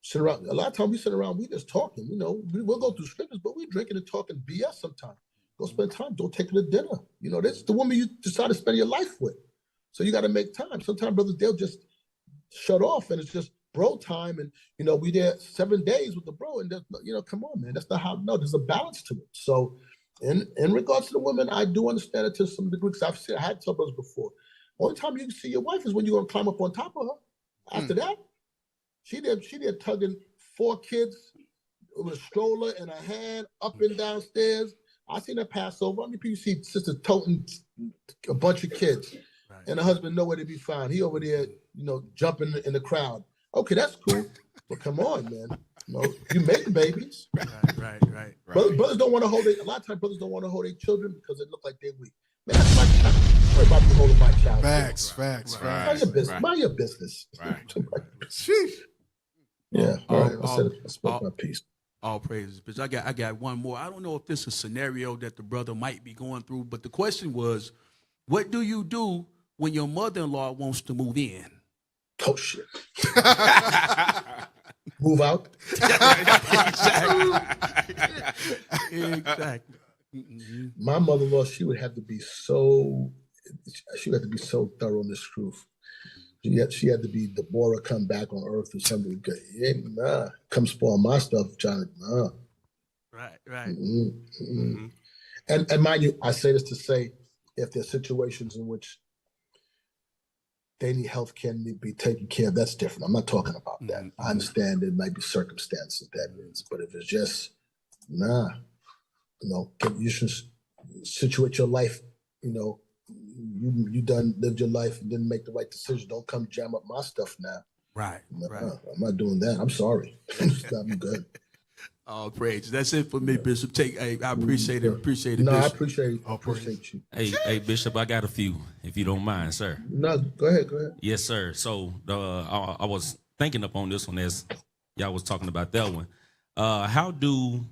Sit around. A lot of times we sit around, we just talking. We'll go through scriptures, but we drinking and talking BS sometimes. Go spend time. Don't take her to dinner. That's the woman you decide to spend your life with. So you got to make time. Sometimes brothers, they'll just shut off and it's just bro time. And, we there 7 days with the bro. And, come on, man. That's not how, no, there's a balance to it. So in regards to the women, I do understand it to some degree, because I had told brothers before. Only time you can see your wife is when you're going to climb up on top of her. After that, she did tugging 4 kids with a stroller in her hand, up and downstairs. I seen her pass over. How many people see sisters toting a bunch of kids, and the husband nowhere to be found? He over there, jumping in the crowd. Okay, that's cool, but come on, man. You make babies. Right. Brothers don't want to hold a lot of times brothers don't want to hold their children because it look like they're weak. Man, that's my child. Worry about me holding my child. Facts. Mind your business. Mind your business. Sheesh. Yeah. All right. I spoke my piece. All praises, bitch. I got one more. I don't know if this is a scenario that the brother might be going through, but the question was, what do you do when your mother-in-law wants to move in? Oh shit. Move out. Exactly. Mm-hmm. My mother-in-law, she would have to be so thorough in this truth. She had to be Deborah come back on earth or something. Nah, come spoil my stuff, John. Nah. Right. Mm-hmm. And mind you, I say this to say, if there's situations in which they need health care and need to be taken care of, that's different. I'm not talking about that. Mm-hmm. I understand there might be circumstances that means, but if it's just, you should situate your life, you done lived your life and didn't make the right decision. Don't come jam up my stuff now. Right. I'm not doing that. I'm sorry. I'm good. All praise. That's it for me, Bishop. I appreciate it. Appreciate it. No, Bishop. I appreciate you. Hey, Bishop, I got a few, if you don't mind, sir. No, go ahead. Yes, sir. So I was thinking up on this one as y'all was talking about that one. How do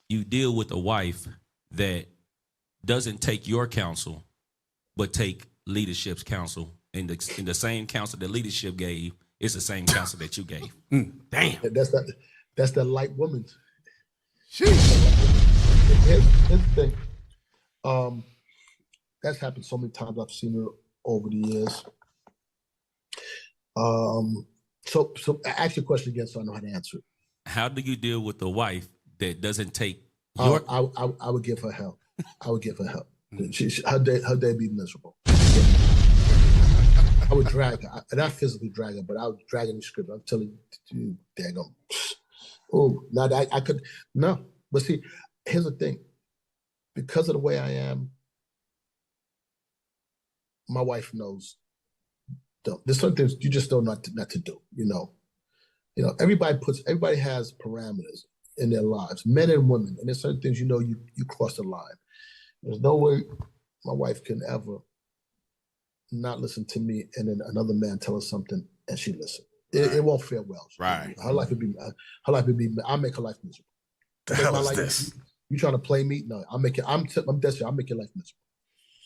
you deal with a wife that doesn't take your counsel, but take leadership's counsel, and the same counsel that leadership gave is the same counsel that you gave? Damn. That's that light woman. Sheesh. Here's the thing. That's happened so many times. I've seen it over the years. So ask your question again so I know how to answer it. How do you deal with a wife that doesn't take your... I would give her hell. I would give her help. Her day be miserable. I would drag her, not physically drag her, but I would drag her in the script. I'm telling you, daggone. Oh, now that I could, no. But see, here's the thing. Because of the way I am, my wife knows. There's certain things you just know not to do, you know. Everybody has parameters in their lives, men and women, and there's certain things you know you cross the line. There's no way my wife can ever not listen to me and then another man tell her something and she listen. It won't fare well. Right. Her life would be. I'll make her life miserable. The hell is this? You trying to play me? No, I'll make it. I'm desperate. I'll make your life miserable.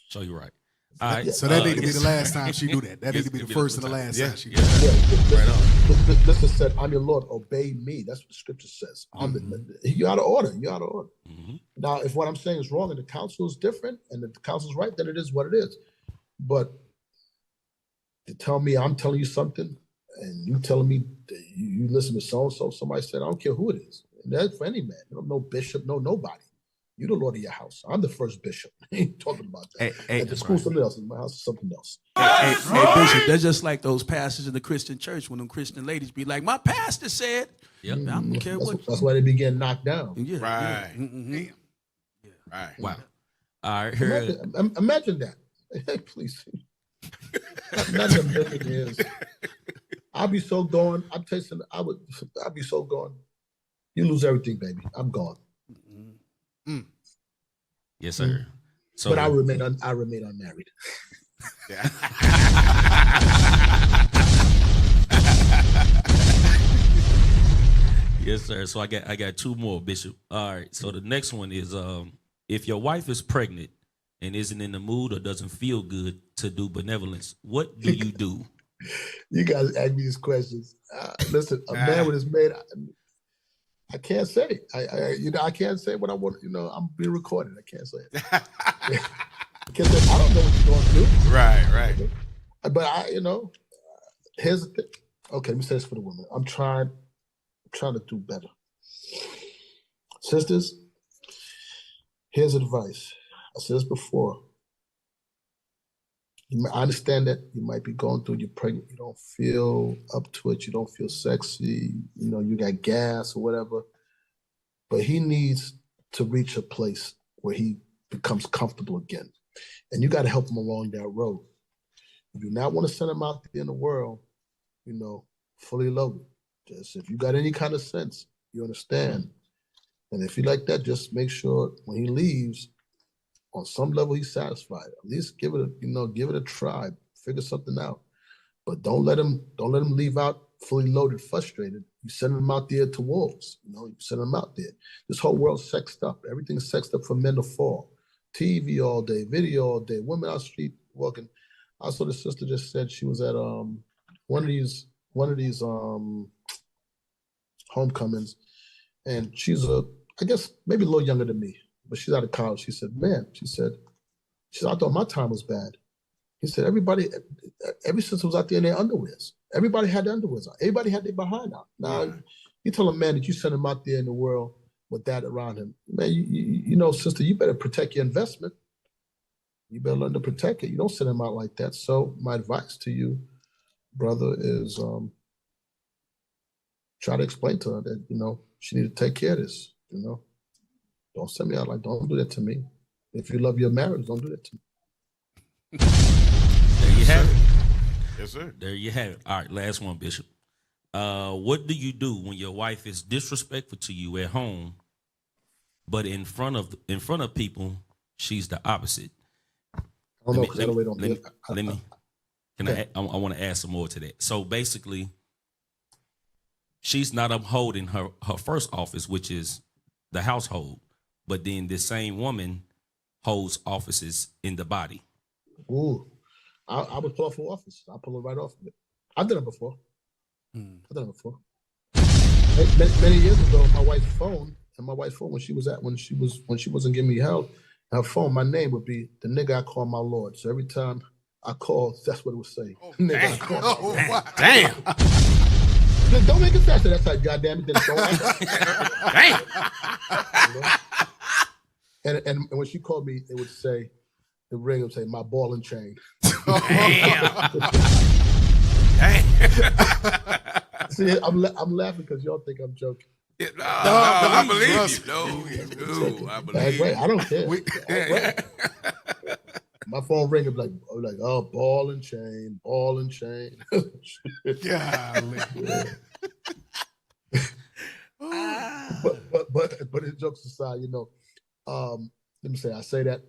So you're right. All right. So that need to be the last time she do that. That need to be the first and the last time she do that. Right on. Listen said, "I'm your Lord. Obey me." That's what the scripture says. You're out of order. You're out of order. Mm-hmm. Now, if what I'm saying is wrong and the counsel is different and the counsel is right, then it is what it is. But to tell me I'm telling you something and you telling me that you listen to so and so, somebody said, I don't care who it is. And that's for any man. No bishop, nobody. You're the Lord of your house. I'm the first bishop. I ain't talking about that. At the school, something else. In my house, something else. Hey, Bishop, that's just like those pastors in the Christian church when them Christian ladies be like, my pastor said. Yep. I don't care what. That's why they be getting knocked down. Yeah. Right. Yeah. Mm-hmm. Yeah. Right. Wow. All right. Imagine that. Hey, please. Imagine that is. I'll be so gone. I'll be so gone. You lose everything, baby. I'm gone. Mm. Yes, sir. So, but I remain unmarried. Yes, sir. So I got two more, Bishop. All right. So the next one is if your wife is pregnant and isn't in the mood or doesn't feel good to do benevolence, what do you do? You guys ask me these questions. Listen, a man with his maid, I can't say. I can't say what I want. I'm being recorded. I can't say it. I can't say. I don't know what you're going to do. Right. But here's the thing. Okay, let me say this for the women. I'm trying to do better. Sisters, here's advice. I said this before. I understand that you might be going through, you're pregnant, you don't feel up to it, you don't feel sexy, you got gas or whatever. But he needs to reach a place where he becomes comfortable again. And you got to help him along that road. You do not want to send him out there in the world, fully loaded. Just if you got any kind of sense, you understand. And if you like that, just make sure when he leaves, on some level he's satisfied. At least give it a try, figure something out. But don't let him leave out fully loaded, frustrated. You send him out there to wolves. You send him out there. This whole world's sexed up. Everything's sexed up for men to fall. TV all day, video all day, women out the street walking. I saw the sister just said she was at one of these homecomings, and she's I guess maybe a little younger than me, but she's out of college. She said, I thought my time was bad. He said, every sister was out there in their underwears. Everybody had their underwears on. Everybody had their behind out. Now, you tell a man that you send him out there in the world with that around him, man, sister, you better protect your investment. You better learn to protect it. You don't send him out like that. So my advice to you, brother, is try to explain to her that, she need to take care of this, Don't send me out don't do that to me. If you love your marriage, don't do that to me. There you have it. Yes, sir. There you have it. All right, last one, Bishop. What do you do when your wife is disrespectful to you at home, but in front of people, she's the opposite? I want to add some more to that. So basically, she's not upholding her first office, which is the household, but then this same woman holds offices in the body. Ooh, I would pull off for office. I'll pull it right off of it. I've done it before. Many years ago, my wife's phone, when she wasn't giving me help, her phone, my name would be the nigga I call my Lord. So every time I call, that's what it would say. Nigga, I call my Lord. Damn. Don't make it faster. That's how goddamn it. Damn. And when she called me, it would say, the ring would say, my ball and chain. See, I'm laughing because y'all think I'm joking. No, I believe you. No, I believe you. I don't care. My phone ring and be like, oh, ball and chain, ball and chain. Golly. But in jokes aside, let me say, I say that,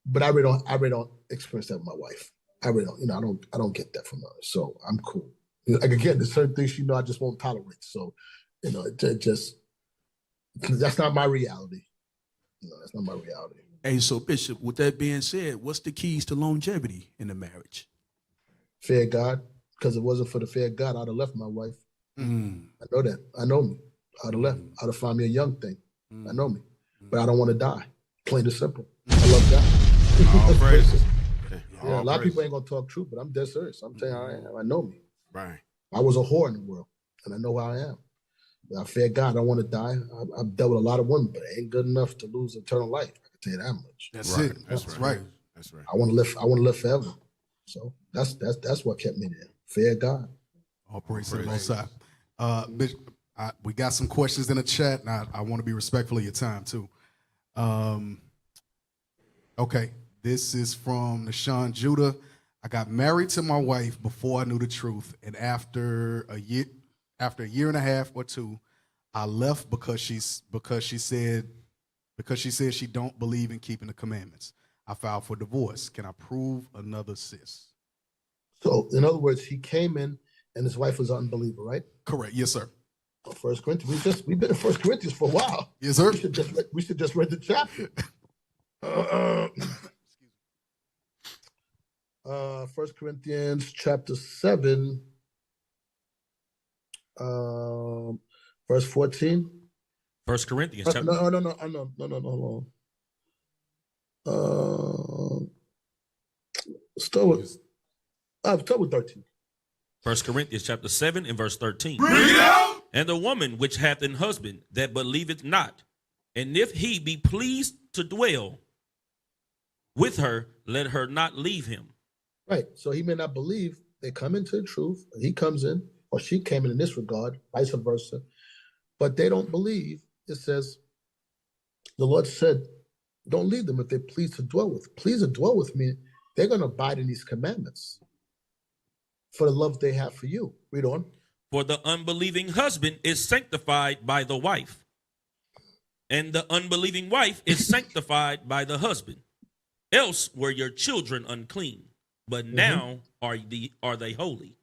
but I really don't experience that with my wife. I really don't, I don't get that from her. So I'm cool. Like, again, there's certain things, I just won't tolerate. So, it just, that's not my reality. That's not my reality. Hey, so Bishop, with that being said, what's the keys to longevity in a marriage? Fear God, because it wasn't for the fear of God, I'd have left my wife. I know that. I know me. I'd have left. I'd have found me a young thing. I know me. But I don't want to die. Plain and simple. I love God. All praises. Yeah, a lot of people ain't going to talk truth, but I'm dead serious. I'm telling you how I am. I know me. Right. I was a whore in the world, and I know how I am. I fear God. I don't want to die. I've dealt with a lot of women, but it ain't good enough to lose eternal life. I can tell you that much. That's right. That's right. That's right. I want to live. I want to live forever. So that's what kept me there. Fear God. All praise to the Most High. Bishop, we got some questions in the chat, and I want to be respectful of your time too. Okay, this is from Nashawn Judah. I got married to my wife before I knew the truth, and after a year and a half or two, I left because she said she don't believe in keeping the commandments. I filed for divorce. Can I prove another sis? So, in other words, he came in and his wife was an unbeliever, right? Correct. Yes, sir. 1 Corinthians. We've been in 1 Corinthians for a while. Yes, sir. We should just read the chapter. 1 Corinthians chapter 7, verse 14. 1 Corinthians. No. Start with 13. 1 Corinthians chapter 7 and verse 13. And the woman which hath an husband that believeth not, and if he be pleased to dwell with her, let her not leave him. Right. So he may not believe. They come into the truth. He comes in, or she came in this regard, vice versa. But they don't believe. It says, the Lord said, don't leave them if they're pleased to dwell with. Pleased to dwell with me, they're going to abide in these commandments for the love they have for you. Read on. For the unbelieving husband is sanctified by the wife, and the unbelieving wife is sanctified by the husband. Else were your children unclean, but now are they holy.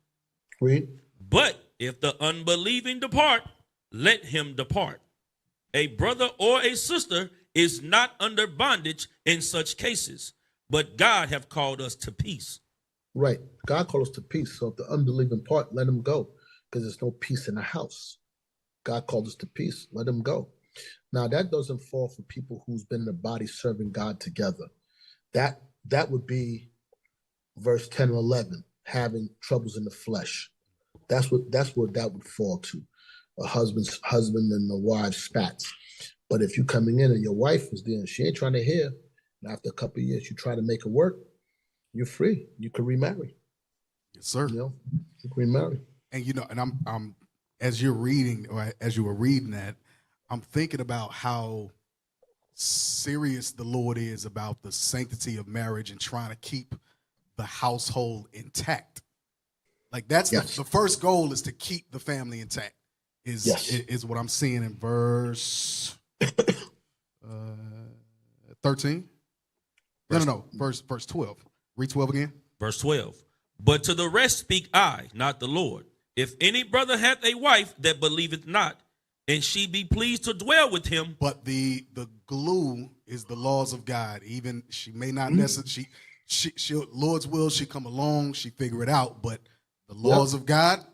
Read. But if the unbelieving depart, let him depart. A brother or a sister is not under bondage in such cases, but God hath called us to peace. Right. God called us to peace. So if the unbelieving part, let him go, because there's no peace in the house. God called us to peace. Let him go. Now, that doesn't fall for people who's been in the body serving God together. That would be verse 10 and 11, having troubles in the flesh. That's what that would fall to. A husband and a wife's spats. But if you're coming in and your wife is there and she ain't trying to hear, and after a couple of years you try to make it work, you're free. You can remarry. Yes, sir. You can remarry. And and I'm as you're reading, or as you were reading that, I'm thinking about how serious the Lord is about the sanctity of marriage and trying to keep the household intact. Like that's the first goal, is to keep the family intact. Is what I'm seeing in verse 13. No. Verse 12. Read 12 again. Verse 12. But to the rest speak I, not the Lord. If any brother hath a wife that believeth not, and she be pleased to dwell with him. But the glue is the laws of God. Even she may not necessarily, she Lord's will, she come along, she figure it out. But the laws of God,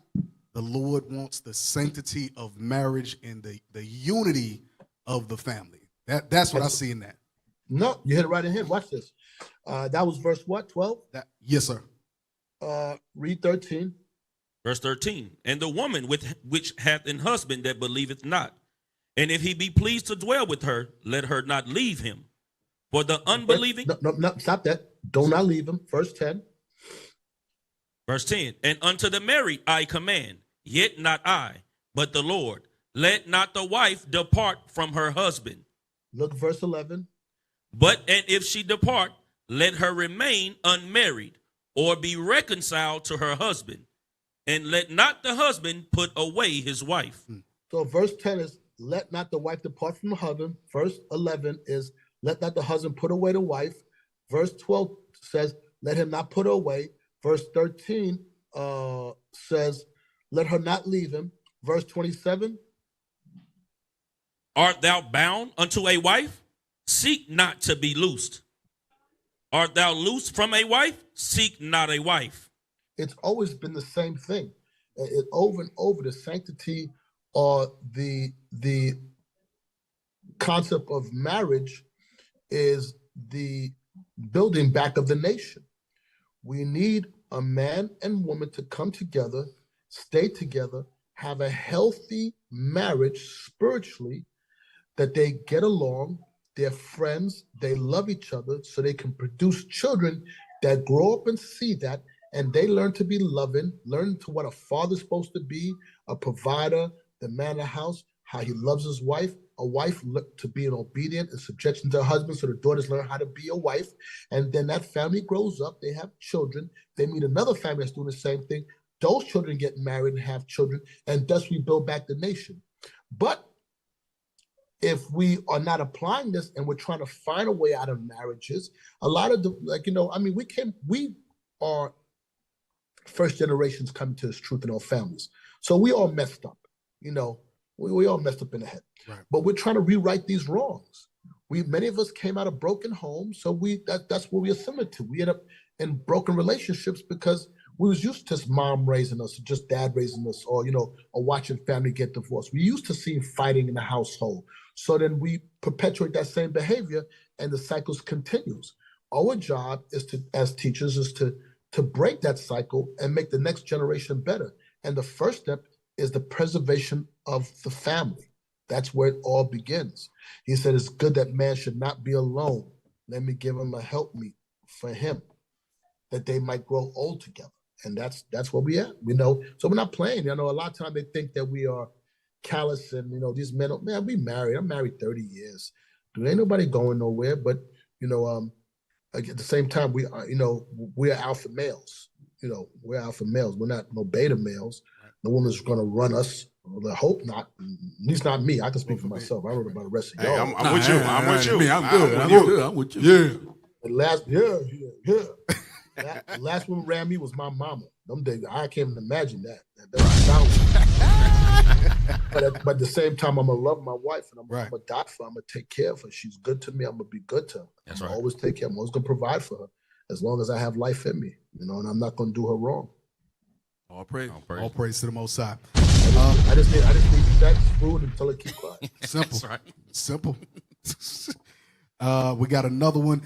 the Lord wants the sanctity of marriage and the unity of the family. That's what I see in that. No, you hit it right in here. Watch this. That was verse what? 12? Yes, sir. Read 13. Verse 13. And the woman which hath an husband that believeth not, And if he be pleased to dwell with her, let her not leave him. For the unbelieving. No, stop that. Do not leave him. Verse 10. Verse 10. And unto the married I command, yet not I, but the Lord. Let not the wife depart from her husband. Look, verse 11. And if she depart, let her remain unmarried, or be reconciled to her husband. And let not the husband put away his wife. So verse 10 is, let not the wife depart from her husband. Verse 11 is, let not the husband put away the wife. Verse 12 says, let him not put her away. Verse 13 says, let her not leave him. Verse 27. Art thou bound unto a wife? Seek not to be loosed. Art thou loosed from a wife? Seek not a wife. It's always been the same thing. Over and over, the sanctity or the concept of marriage is the building back of the nation. We need a man and woman to come together, stay together, have a healthy marriage spiritually, that they get along, they're friends, they love each other, so they can produce children that grow up and see that, and they learn to be loving, learn to what a father's supposed to be, a provider, the man of the house, how he loves his wife, a wife to be an obedient and subjection to her husband, so the daughters learn how to be a wife, and then that family grows up, they have children, they meet another family that's doing the same thing, those children get married and have children, and thus we build back the nation. But if we are not applying this and we're trying to find a way out of marriages, a lot of we are first generations coming to this truth in our families. So we all messed up, we all messed up in the head. Right. But we're trying to rewrite these wrongs. Many of us came out of broken homes, so that's where we assimilated to. We end up in broken relationships because we was used to mom raising us, or just dad raising us, or watching family get divorced. We used to see fighting in the household. So then we perpetuate that same behavior and the cycles continues. Our job is to, as teachers, is to break that cycle and make the next generation better. And the first step is the preservation of the family. That's where it all begins. He said, it's good that man should not be alone. Let me give him a helpmeet for him, that they might grow old together. And that's where we at, So we're not playing. A lot of times they think that we are callous and, these men, man, we married. I'm married 30 years. Ain't nobody going nowhere. But, at the same time, we are, we're alpha males. We're alpha males. We're not no beta males. The woman's going to run us. I hope not. At least not me. I can speak for myself. I don't know about the rest of y'all. I'm with you. I'm with you. Me, I'm good. I'm with you. Yeah. The last one ran me was my mama. Them days, I can't even imagine that. But at the same time, I'm gonna love my wife and I'm gonna die for her. I'm gonna take care of her. She's good to me. I'm gonna be good to her. That's I'm right. always take care. I'm always gonna provide for her as long as I have life in me. And I'm not gonna do her wrong. All praise. All praise to the Most High. I just need sex, food, and tell her keep quiet. Simple. That's right. Simple. We got another one.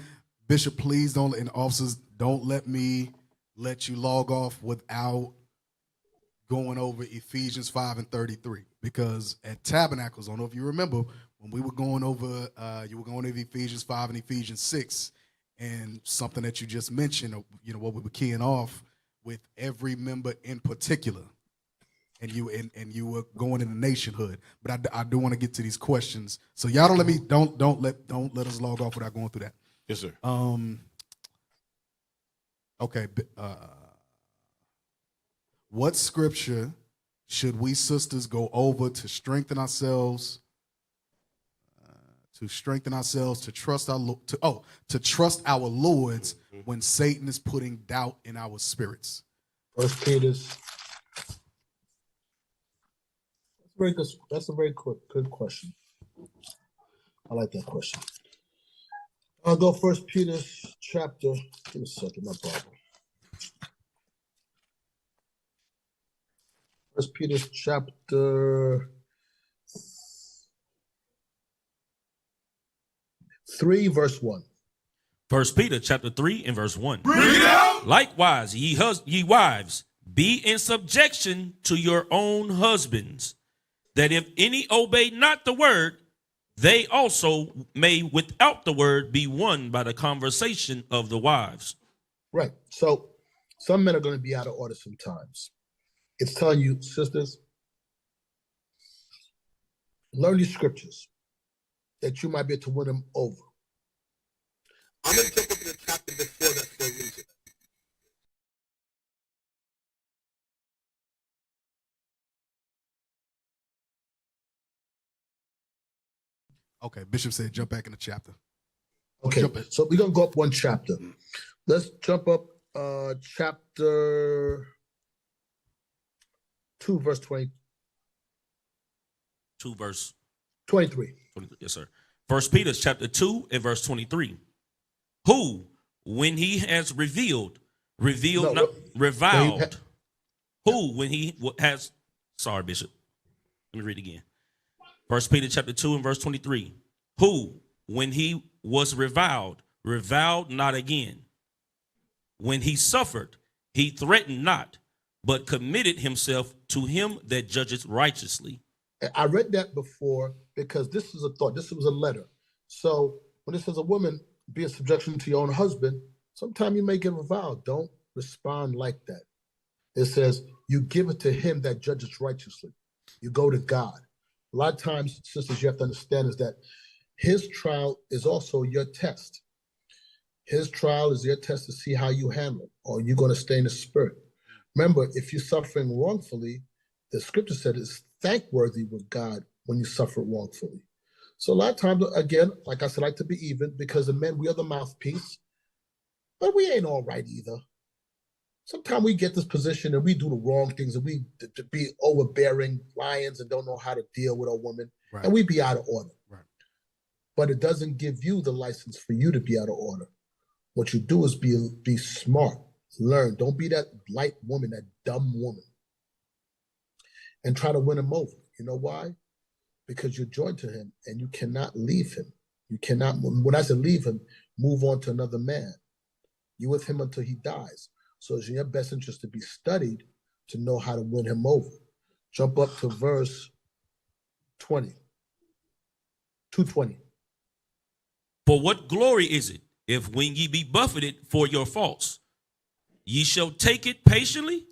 Bishop, please don't, and officers, don't let me let you log off without going over Ephesians 5:33. Because at Tabernacles, I don't know if you remember, when we were going over, you were going over Ephesians 5 and Ephesians 6, and something that you just mentioned, what we were keying off with every member in particular. And you were going into nationhood, but I do want to get to these questions. So y'all don't let us log off without going through that. Yes, sir. Okay. What scripture should we sisters go over to strengthen ourselves? To trust our Lords when Satan is putting doubt in our spirits. First Peter's. That's a very good question. I like that question. I'll go First Peter chapter. Give me a second, my Bible. First Peter chapter 3, verse 1. First Peter chapter 3 and verse 1. Likewise, ye wives, be in subjection to your own husbands, that if any obey not the word, they also may without the word be won by the conversation of the wives. Right. So some men are going to be out of order sometimes. It's telling you, sisters, learn these scriptures that you might be able to win them over. I'm going to jump up to the chapter before that for a reason. Okay, Bishop said jump back in the chapter. Okay, so we're going to go up one chapter. Let's jump up chapter 2, verse 20. 2 verse 23. 23. Yes, sir. First Peter chapter 2 and verse 23. Who, when he has reviled, who, when he has, sorry, Bishop. Let me read again. First Peter chapter 2 and verse 23. Who, when he was reviled not again. When he suffered, he threatened not, but committed himself to him that judgeth righteously. I read that before because this is a thought. This was a letter. So when it says a woman be in subjection to your own husband, sometimes you may get reviled. Don't respond like that. It says you give it to him that judges righteously. You go to God. A lot of times, sisters, you have to understand is that his trial is also your test. His trial is your test to see how you handle it, or you're going to stay in the spirit. Remember, if you're suffering wrongfully, the scripture said it's thankworthy with God when you suffer wrongfully. So a lot of times, again, like I said, I like to be even because the men, we are the mouthpiece, but we ain't all right either. Sometimes we get this position and we do the wrong things and we to be overbearing lions and don't know how to deal with a woman, right, and we be out of order. Right. But it doesn't give you the license for you to be out of order. What you do is be smart, learn. Don't be that light woman, that dumb woman, and try to win him over. You know why? Because you're joined to him and you cannot leave him. You cannot, when I say leave him, move on to another man. You with him until he dies. So it's in your best interest to be studied to know how to win him over. Jump up to verse 20. 2:20. For what glory is it, if when ye be buffeted for your faults, ye shall take it patiently?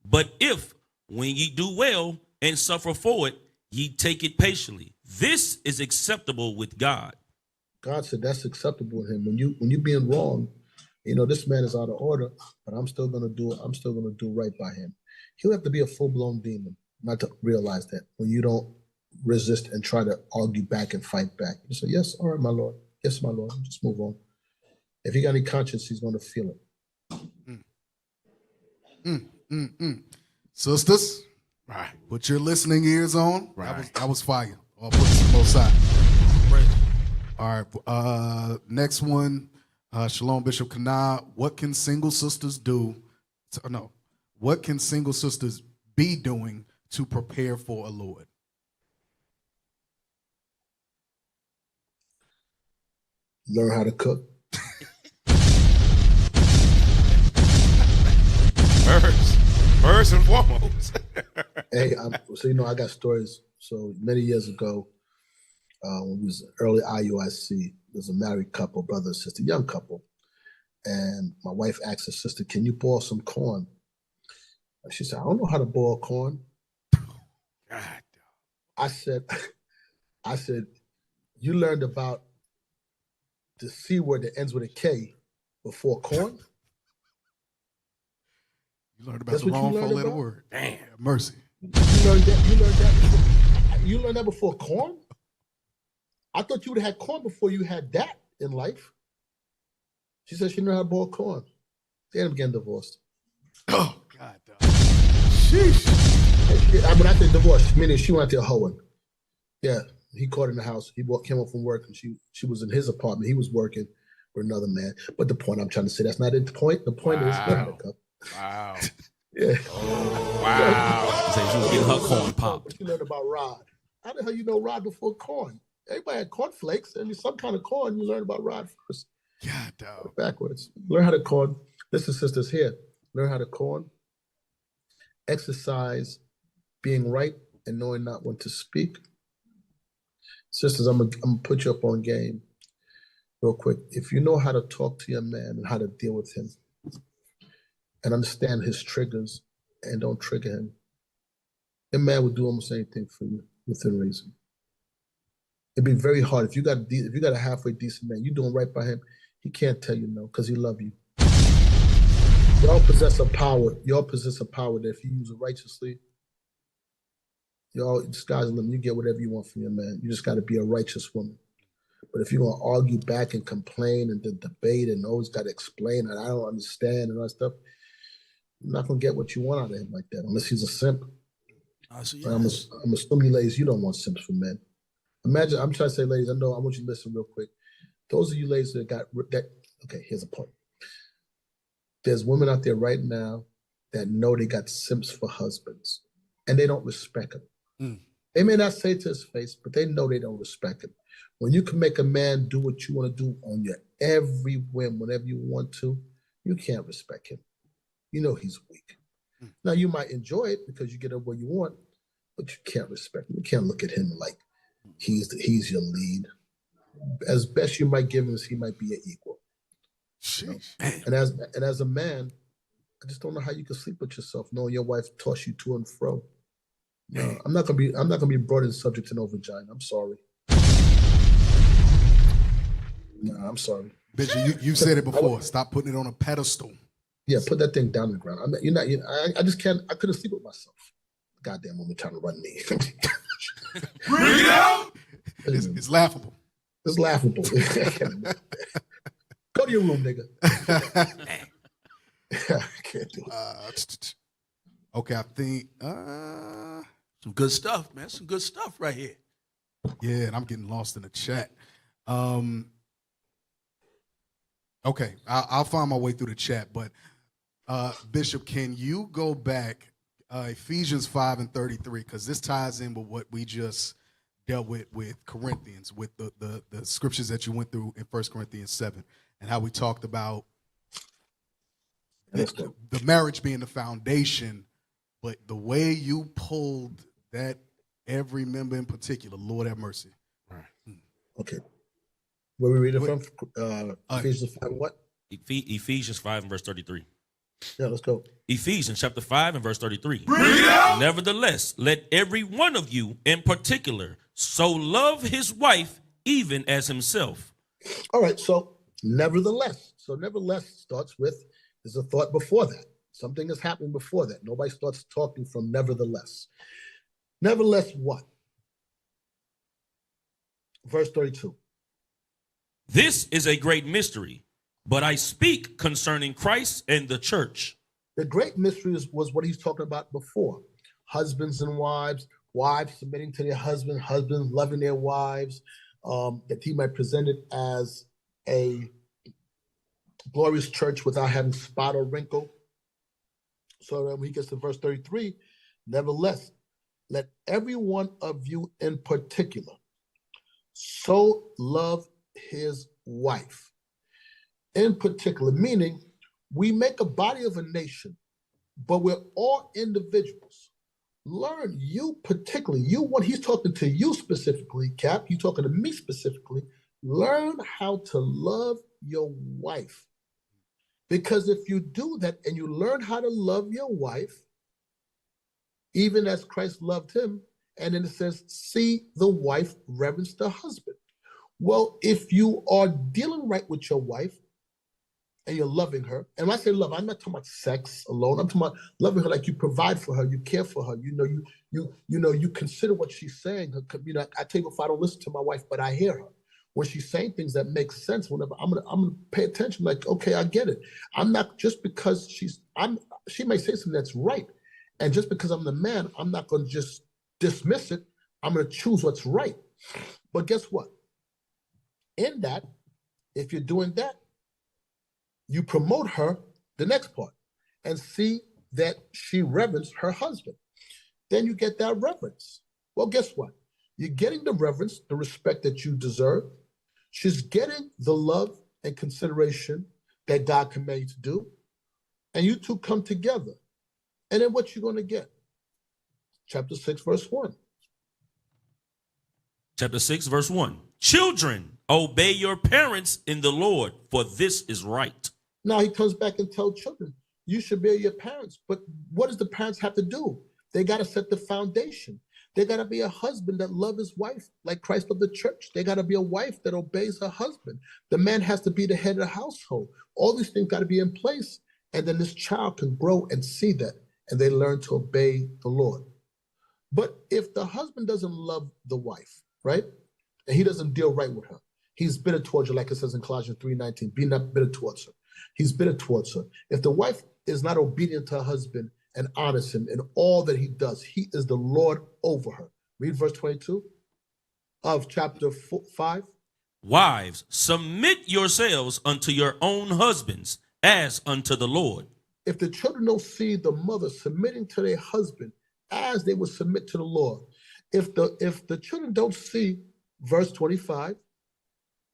But if when ye do well and suffer for it, ye take it patiently, this is acceptable with God. God said that's acceptable with him. When you being wrong, you know, this man is out of order, but I'm still gonna do it. I'm still gonna do right by him. He'll have to be a full-blown demon not to realize that when you don't resist and try to argue back and fight back. You say, yes, all right, my Lord. Yes, my Lord. Just move on. If he got any conscience, he's gonna feel it. Sisters, Right. put your listening ears on. Right. That was fire. I'll put it to both sides. All right. Next one. Shalom, Bishop Kani. What can single sisters do? What can single sisters be doing to prepare for a Lord? Learn how to cook. First and foremost. Hey, so you know, I got stories. So many years ago, when we was early IUIC, there's a married couple, brother and sister, young couple. And my wife asked her sister, can you boil some corn? And she said, I don't know how to boil corn. God. I said, you learned about the C word that ends with a K before corn? You learned about the wrong four-letter word. Damn. Mercy. You learned that before corn? I thought you would have had corn before you had that in life. She said she knew how to boil corn. They ended up getting divorced. Oh, God. Sheesh. When I say divorce, meaning she went out there hoeing. Yeah, he caught her in the house. He came home from work and she was in his apartment. He was working with another man. But the point I'm trying to say, that's not it. The point is learn how to cook. Wow. Yeah. Oh, wow. So she was getting her corn popped. She learned about rod. How the hell you know rod before corn? Everybody had cornflakes. I mean, some kind of corn. You learn about rod first. God, dog. Backwards. Learn how to corn. Listen, sisters, here. Learn how to corn. Exercise being right and knowing not when to speak. Sisters, I'm gonna put you up on game real quick. If you know how to talk to your man and how to deal with him and understand his triggers and don't trigger him, your man will do almost anything for you within reason. It'd be very hard if you got a halfway decent man, you're doing right by him. He can't tell you no because he love you. Y'all possess a power. Y'all possess a power that if you use it righteously, y'all, sky's the limit. You get whatever you want from your man. You just got to be a righteous woman. But if you're going to argue back and complain and then debate and always got to explain and I don't understand and all that stuff, you're not going to get what you want out of him like that unless he's a simp. I'm assuming, ladies, you don't want simps for men. Imagine, I'm trying to say, ladies, I want you to listen real quick. Those of you ladies that okay, here's a point. There's women out there right now that know they got simps for husbands and they don't respect them. They may not say it to his face, but they know they don't respect him. When you can make a man do what you want to do on your every whim, whenever you want to, you can't respect him. You know he's weak. Now, you might enjoy it because you get it what you want, but you can't respect him. You can't look at him like he's your lead. As best you might give him, he might be your equal. You know? And as a man, I just don't know how you can sleep with yourself knowing your wife toss you to and fro. No, I'm not gonna be brought in subject to no vagina. I'm sorry. No, I'm sorry. Bishop, you said it before. Stop putting it on a pedestal. Yeah, put that thing down on the ground. I just can't. I couldn't sleep with myself. Goddamn woman trying to run me. Bring it out. It's laughable. It's laughable. Go to your room, nigga. I can't do it. Okay, I think some good stuff, man. Some good stuff right here. Yeah, and I'm getting lost in the chat. Okay, I'll find my way through the chat, but Bishop, can you go back Ephesians 5:33, because this ties in with what we just dealt with Corinthians, with the scriptures that you went through in 1 Corinthians 7, and how we talked about the marriage being the foundation, but the way you pulled that every member in particular, Lord have mercy. Right. Okay. Where we reading from? Ephesians 5 what? Ephesians 5 and verse 33. Yeah, let's go. Ephesians chapter 5 and verse 33. Nevertheless, let every one of you in particular so love his wife even as himself. All right, so nevertheless. So nevertheless starts with, there's a thought before that. Something is happening before that. Nobody starts talking from nevertheless. Nevertheless what? Verse 32. This is a great mystery, but I speak concerning Christ and the church. The great mystery was what he's talking about before. Husbands and wives, wives submitting to their husbands, husbands loving their wives, that he might present it as a glorious church without having spot or wrinkle. So then when he gets to verse 33, nevertheless, let every one of you in particular so love his wife. In particular, meaning we make a body of a nation, but we're all individuals. Learn, you particularly, you, when he's talking to you specifically, Cap, you talking to me specifically, learn how to love your wife. Because if you do that and you learn how to love your wife, even as Christ loved him, and then it says, see the wife reverence the husband. Well, if you are dealing right with your wife and you're loving her, and when I say love, I'm not talking about sex alone. I'm talking about loving her like you provide for her, you care for her. You consider what she's saying. I tell you, if I don't listen to my wife, but I hear her. When she's saying things that make sense, whenever I'm gonna pay attention. Like, okay, I get it. I'm not just because she may say something that's right, and just because I'm the man, I'm not gonna just dismiss it. I'm gonna choose what's right. But guess what? In that, if you're doing that, you promote her, the next part, and see that she reverence her husband. Then you get that reverence. Well, guess what? You're getting the reverence, the respect that you deserve. She's getting the love and consideration that God commanded you to do. And you two come together. And then what you going to get? Chapter 6, verse 1. Chapter 6, verse 1. Children, obey your parents in the Lord, for this is right. Now he comes back and tells children, you should obey your parents. But what does the parents have to do? They got to set the foundation. They got to be a husband that loves his wife like Christ loved the church. They got to be a wife that obeys her husband. The man has to be the head of the household. All these things got to be in place. And then this child can grow and see that, and they learn to obey the Lord. But if the husband doesn't love the wife, right, and he doesn't deal right with her, he's bitter towards her, like it says in Colossians 3:19, be not bitter towards her. He's bitter towards her. If the wife is not obedient to her husband and honors him in all that he does, he is the Lord over her. Read verse 22 of chapter 5. Wives, submit yourselves unto your own husbands as unto the Lord. If the children don't see the mother submitting to their husband as they would submit to the Lord, if the children don't see verse 25,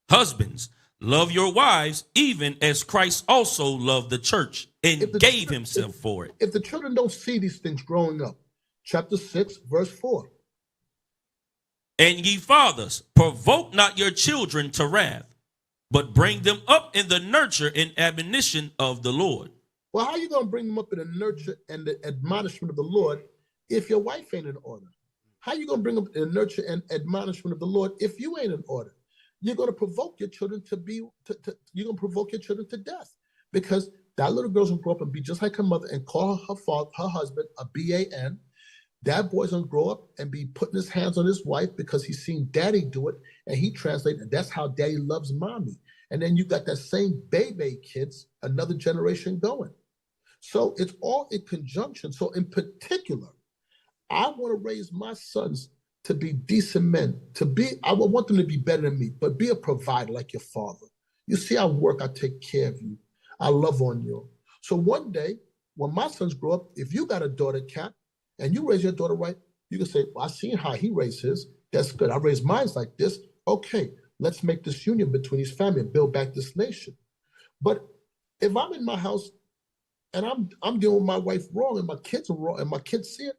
husbands, love your wives, even as Christ also loved the church and gave himself for it. If the children don't see these things growing up, chapter 6, verse 4. And ye fathers, provoke not your children to wrath, but bring them up in the nurture and admonition of the Lord. Well, how are you going to bring them up in the nurture and the admonishment of the Lord if your wife ain't in order? How are you going to bring them in the nurture and admonishment of the Lord if you ain't in order? You're going to provoke your children you're going to provoke your children to death, because that little girl's going to grow up and be just like her mother and call her husband a BAN. That boy's going to grow up and be putting his hands on his wife because he's seen daddy do it, and he translates, that's how daddy loves mommy. And then you got that same baby kids, another generation going. So it's all in conjunction. So in particular, I want to raise my sons to be decent men, I want them to be better than me, but be a provider like your father. You see I work, I take care of you. I love on you. So one day, when my sons grow up, if you got a daughter, Cap, and you raise your daughter right, you can say, well, I seen how he raised his. That's good. I raised mine like this. Okay, let's make this union between these families and build back this nation. But if I'm in my house and I'm dealing with my wife wrong and my kids are wrong and my kids see it,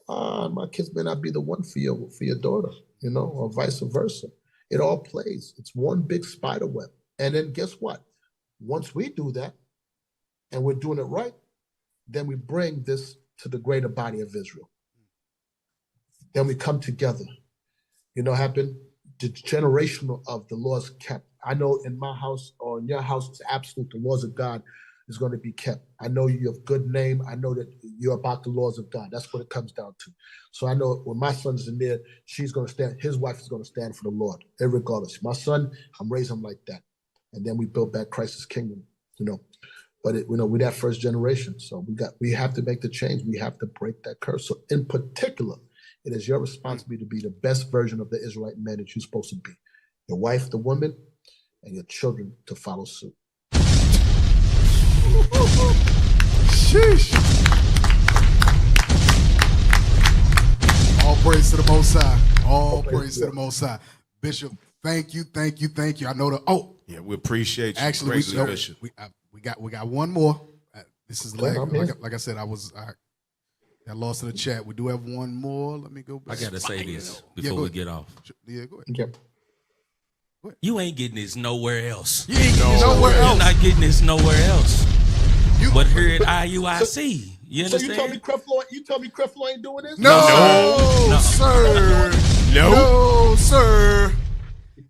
my kids may not be the one for your daughter, or vice versa. It all plays. It's one big spider web. And then guess what? Once we do that and we're doing it right, then we bring this to the greater body of Israel. Then we come together. Happen? The generation of the laws kept. I know in my house or in your house, it's absolute. The laws of God is going to be kept. I know you have good name. I know that you're about the laws of God. That's what it comes down to. So I know when my son's in there, she's going to stand. His wife is going to stand for the Lord, irregardless. My son, I'm raising him like that. And then we build back Christ's kingdom, But we're that first generation. So we have to make the change. We have to break that curse. So in particular, it is your responsibility to be the best version of the Israelite man that you're supposed to be. Your wife, the woman, and your children to follow suit. Sheesh. All praise to the Most High. All praise to the Most High. Bishop, thank you. I know yeah, we appreciate you. Actually, Bishop. we got one more. This is like I said, I got lost in the chat. We do have one more. Let me go back. I got to say this before we get off. Yeah, go ahead. Yep. You ain't getting this nowhere else. You ain't getting nowhere else. You're not getting this nowhere else. But here at IUIC, you understand? So you tell me Creflo ain't doing this? No, sir. No, sir.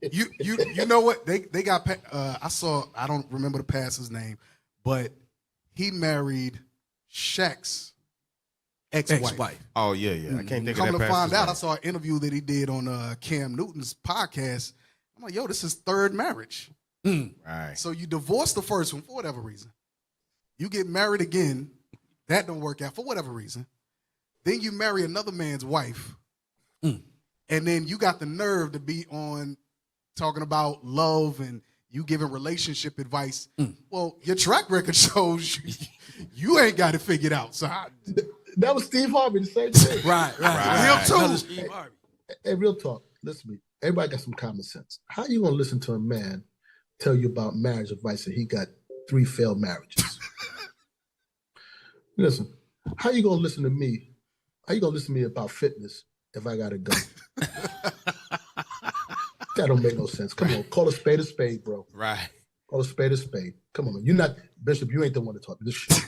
You know what? They got I don't remember the pastor's name, but he married Shaq's ex-wife. Oh yeah. I can't think of that. Come to find out, name. I saw an interview that he did on Cam Newton's podcast. I'm like, yo, this is third marriage. Right. So you divorce the first one for whatever reason. You get married again. That don't work out for whatever reason. Then you marry another man's wife. And then you got the nerve to be on talking about love and you giving relationship advice. Well, your track record shows you ain't got it figured out. So that was Steve Harvey, the same thing. Right. Another Steve Harvey. Hey, real talk. Listen to me. Everybody got some common sense. How you gonna listen to a man tell you about marriage advice and he got 3 failed marriages? Listen, how you gonna listen to me? How you gonna listen to me about fitness if I gotta go? That don't make no sense. Come on, call a spade, bro. Right. Call a spade. Come on, you're not Bishop. You ain't the one to talk. This shit.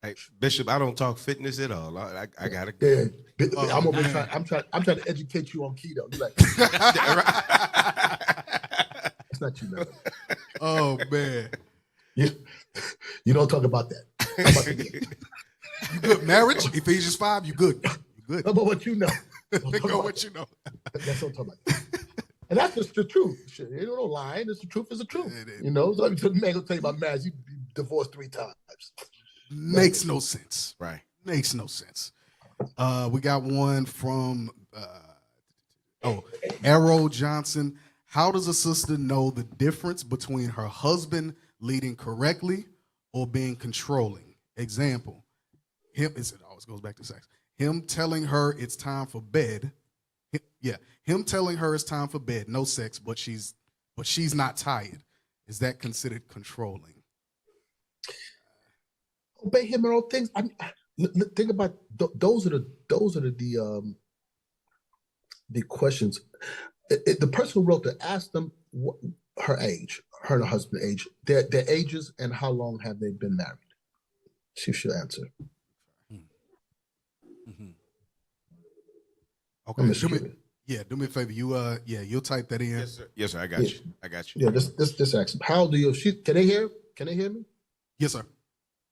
Hey, Bishop, I don't talk fitness at all. I gotta. Yeah, I'm over trying. I'm trying to educate you on keto. You're like, it's not you, man. Oh man, You don't talk about that. How about that? you good? Marriage, Ephesians 5. You good? You good? How about what you know? Think of what you know. That's what I'm talking about. And that's just the truth. Shit, ain't no lying. It's the truth. Is the truth. It is. You know. So the man gonna tell you about marriage. You divorced 3 times. Makes no sense. Right. Makes no sense. We got one from Arrow Johnson. How does a sister know the difference between her husband leading correctly or being controlling? Example, it always goes back to sex. Him telling her it's time for bed. Him telling her it's time for bed, no sex, but she's not tired. Is that considered controlling? Obey him in all things. Think about those are the questions. The person who wrote asked them her age, her and her husband's age, their ages, and how long have they been married. She should answer. Mm-hmm. Okay, do me a favor. You'll type that in. Yes, sir. I got you. Yeah, this ask. How old are you? Can they hear me? Yes, sir.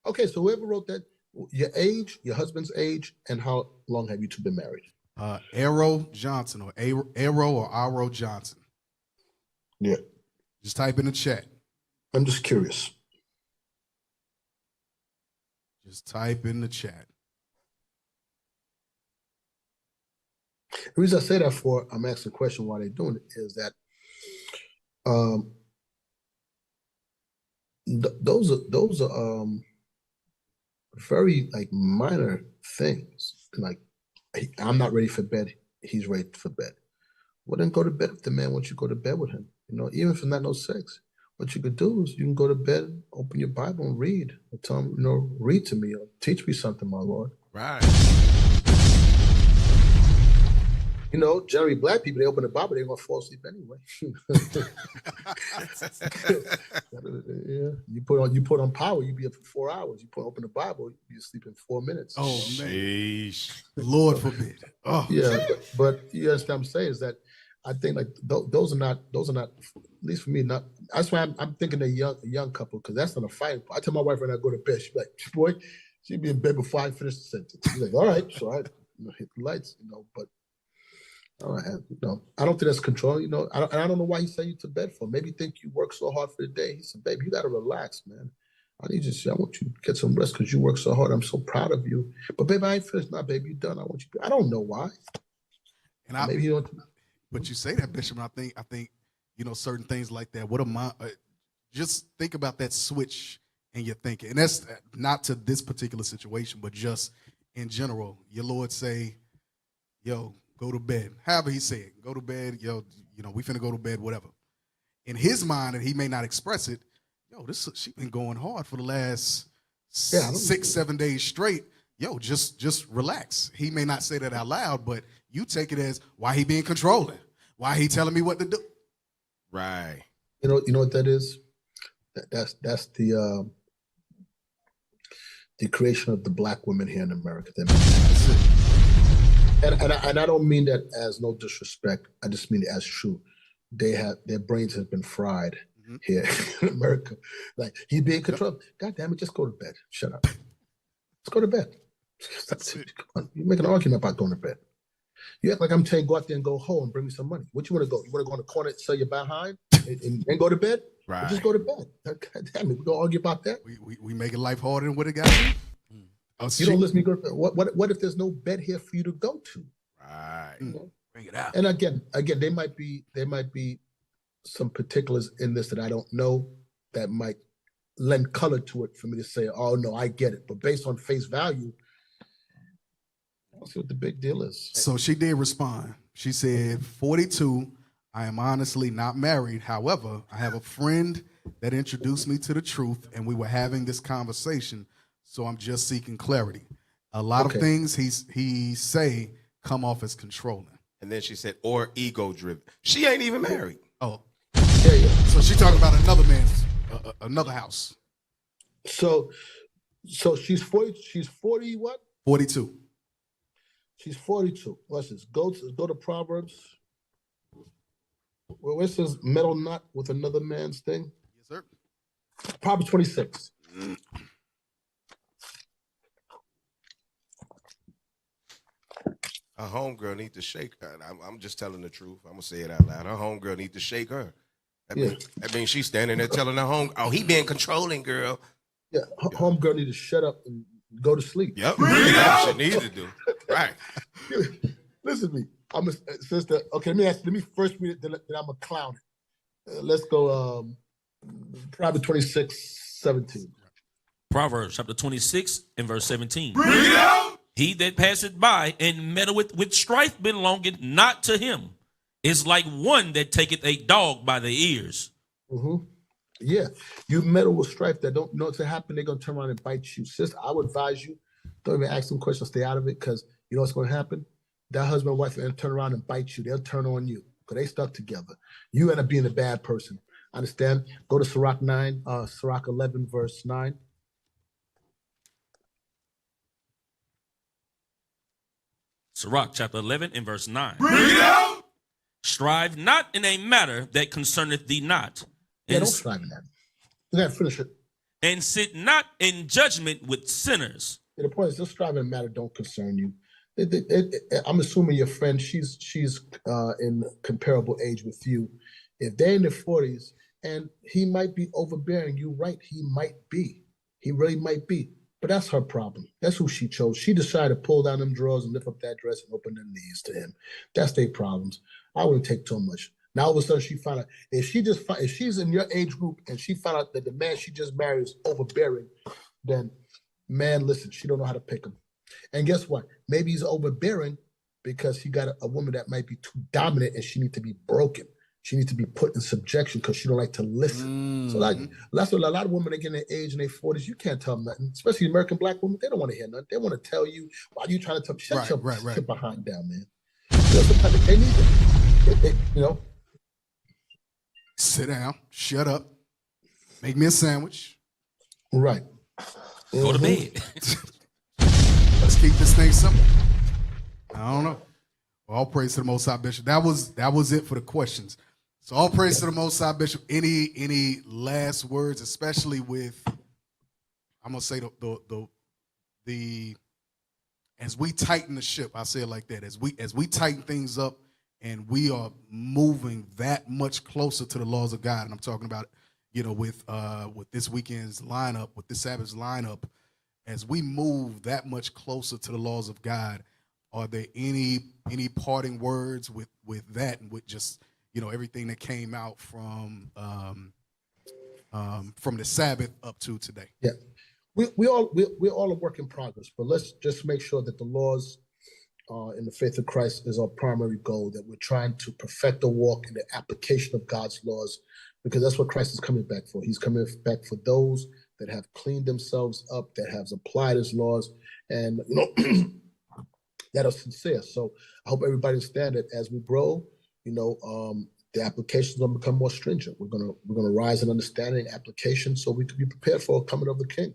Okay, so whoever wrote that, your age, your husband's age, and how long have you two been married? Arrow Johnson or Arrow Johnson. Yeah. Just type in the chat. I'm just curious. Just type in the chat. The reason I say that for, I'm asking a question why they're doing it, is that those are very like minor things. Like, I'm not ready for bed. He's ready for bed. Well, then go to bed with the man once you go to bed with him. You know, even if not no sex, what you could do is you can go to bed, open your Bible and read. And tell him, read to me or teach me something, my Lord. Right. Generally black people, they open the Bible, they're gonna fall asleep anyway. Yeah, you put on power, you be up for 4 hours. You open the Bible, you be asleep in 4 minutes. Oh man, Sheesh. Lord forbid. Oh yeah, but you understand what I'm saying is that I think like those are not at least for me not. That's why I'm thinking a young couple, because that's not a fight. I tell my wife when I go to bed, she's like, boy, she'd be in bed before I finish the sentence. She's like, all right, so I hit the lights, but. I don't think that's control. I don't know why he sent you to bed for. Maybe you think you work so hard for the day. He said, "Baby, you got to relax, man. I want you to get some rest because you work so hard. I'm so proud of you. But baby, I ain't finished. Nah, baby, you done. I want you. I don't know why. And maybe you don't. But you say that, Bishop. And I think certain things like that. Just think about that switch in your thinking, and that's not to this particular situation, but just in general. Your Lord say, "Yo, go to bed." However he said, go to bed, we finna go to bed, whatever. In his mind, and he may not express it, she been going hard for the last 6-7 days straight. Just relax. He may not say that out loud, but you take it as, why he being controlling? Why he telling me what to do? Right. You know what that is? That's the creation of the black women here in America. That's it. And I don't mean that as no disrespect. I just mean it as true. Their brains have been fried here in America. Like, he being controlled. God damn it, just go to bed. Shut up. Let's go to bed. You make an argument about going to bed. You act like I'm telling you go out there and go home and bring me some money. What you want to go? You want to go in the corner and sell your behind and go to bed? Right. Just go to bed. God damn it, we're gonna argue about that. We making life harder than what it got to be. You don't listen to me. What if there's no bed here for you to go to? Right. Bring it out. And again, there might be some particulars in this that I don't know that might lend color to it for me to say, oh no, I get it. But based on face value, I don't see what the big deal is. So she did respond. She said, 42, I am honestly not married. However, I have a friend that introduced me to the truth, and we were having this conversation. So I'm just seeking clarity. A lot of things he say come off as controlling. And then she said, or ego-driven. She ain't even married. Oh, Yeah. so she talking about another man's, another house. So she's 40. She's 40. What? 42. She's 42. Watch this. Go to Proverbs. Where it says metal not with another man's thing. Yes, sir. Proverbs 26. Her homegirl need to shake her. I'm just telling the truth. I'm gonna say it out loud. Her homegirl need to shake her. That means she's standing there telling her home, oh, he being controlling, girl. Yeah, homegirl need to shut up and go to sleep. Yep. That's what she needs to do. Right. Listen to me. I'm a sister. Okay, let me first read it, then I'm a clown. Let's go. Proverbs 26:17. Proverbs chapter 26 and verse 17. He that passeth by and meddleth with strife belongeth not to him. Is like one that taketh a dog by the ears. Mm-hmm. Yeah, you meddle with strife that don't know what's to happen. They're gonna turn around and bite you. Sister, I would advise you, don't even ask them questions. Stay out of it, because you know what's gonna happen. That husband and wife are gonna turn around and bite you. They'll turn on you because they stuck together. You end up being a bad person. Understand? Go to Sirach 11 verse 9. Sirach chapter 11 and verse 9. Strive not in a matter that concerneth thee not. Yeah, don't strive in that. You gotta finish it. And sit not in judgment with sinners. Yeah, the point is, this striving matter don't concern you. I'm assuming your friend, she's in comparable age with you. If they're in their 40s and he might be overbearing, you're right, he might be. He really might be. But that's her problem. That's who she chose. She decided to pull down them drawers and lift up that dress and open their knees to him. That's their problems. I wouldn't take too much. Now all of a sudden she found out, if she's in your age group and she found out that the man she just married is overbearing, then man, listen, she don't know how to pick him. And guess what? Maybe he's overbearing because he got a woman that might be too dominant and she needs to be broken. She needs to be put in subjection because she don't like to listen. So that's what a lot of women, they get in their age in their 40s, you can't tell them nothing. Especially American black women, they don't want to hear nothing. They want to tell you, why are you trying to tell me? Shut your behind down, man. You know, sometimes they need it. You know? Sit down, shut up, make me a sandwich. Right. Go to bed. Let's keep this thing simple. I don't know. Well, all praise to the Most High, Bishop. That was it for the questions. So all praise to the Most High, Bishop. Any last words, especially with, I'm gonna say the as we tighten the ship, I say it like that. As we tighten things up and we are moving that much closer to the laws of God, and I'm talking about, you know, with this weekend's lineup, with this Sabbath's lineup, as we move that much closer to the laws of God, are there any parting words with that and with just, you know, everything that came out from the Sabbath up to today? Yeah, we're all a work in progress, but let's just make sure that the laws in the faith of Christ is our primary goal, that we're trying to perfect the walk in the application of God's laws, because that's what Christ is coming back for. He's coming back for those that have cleaned themselves up, that have applied his laws, and, you know, that are sincere. So I hope everybody understands that as we grow, you know, the application is going to become more stringent. We're gonna rise in understanding application so we can be prepared for the coming of the King.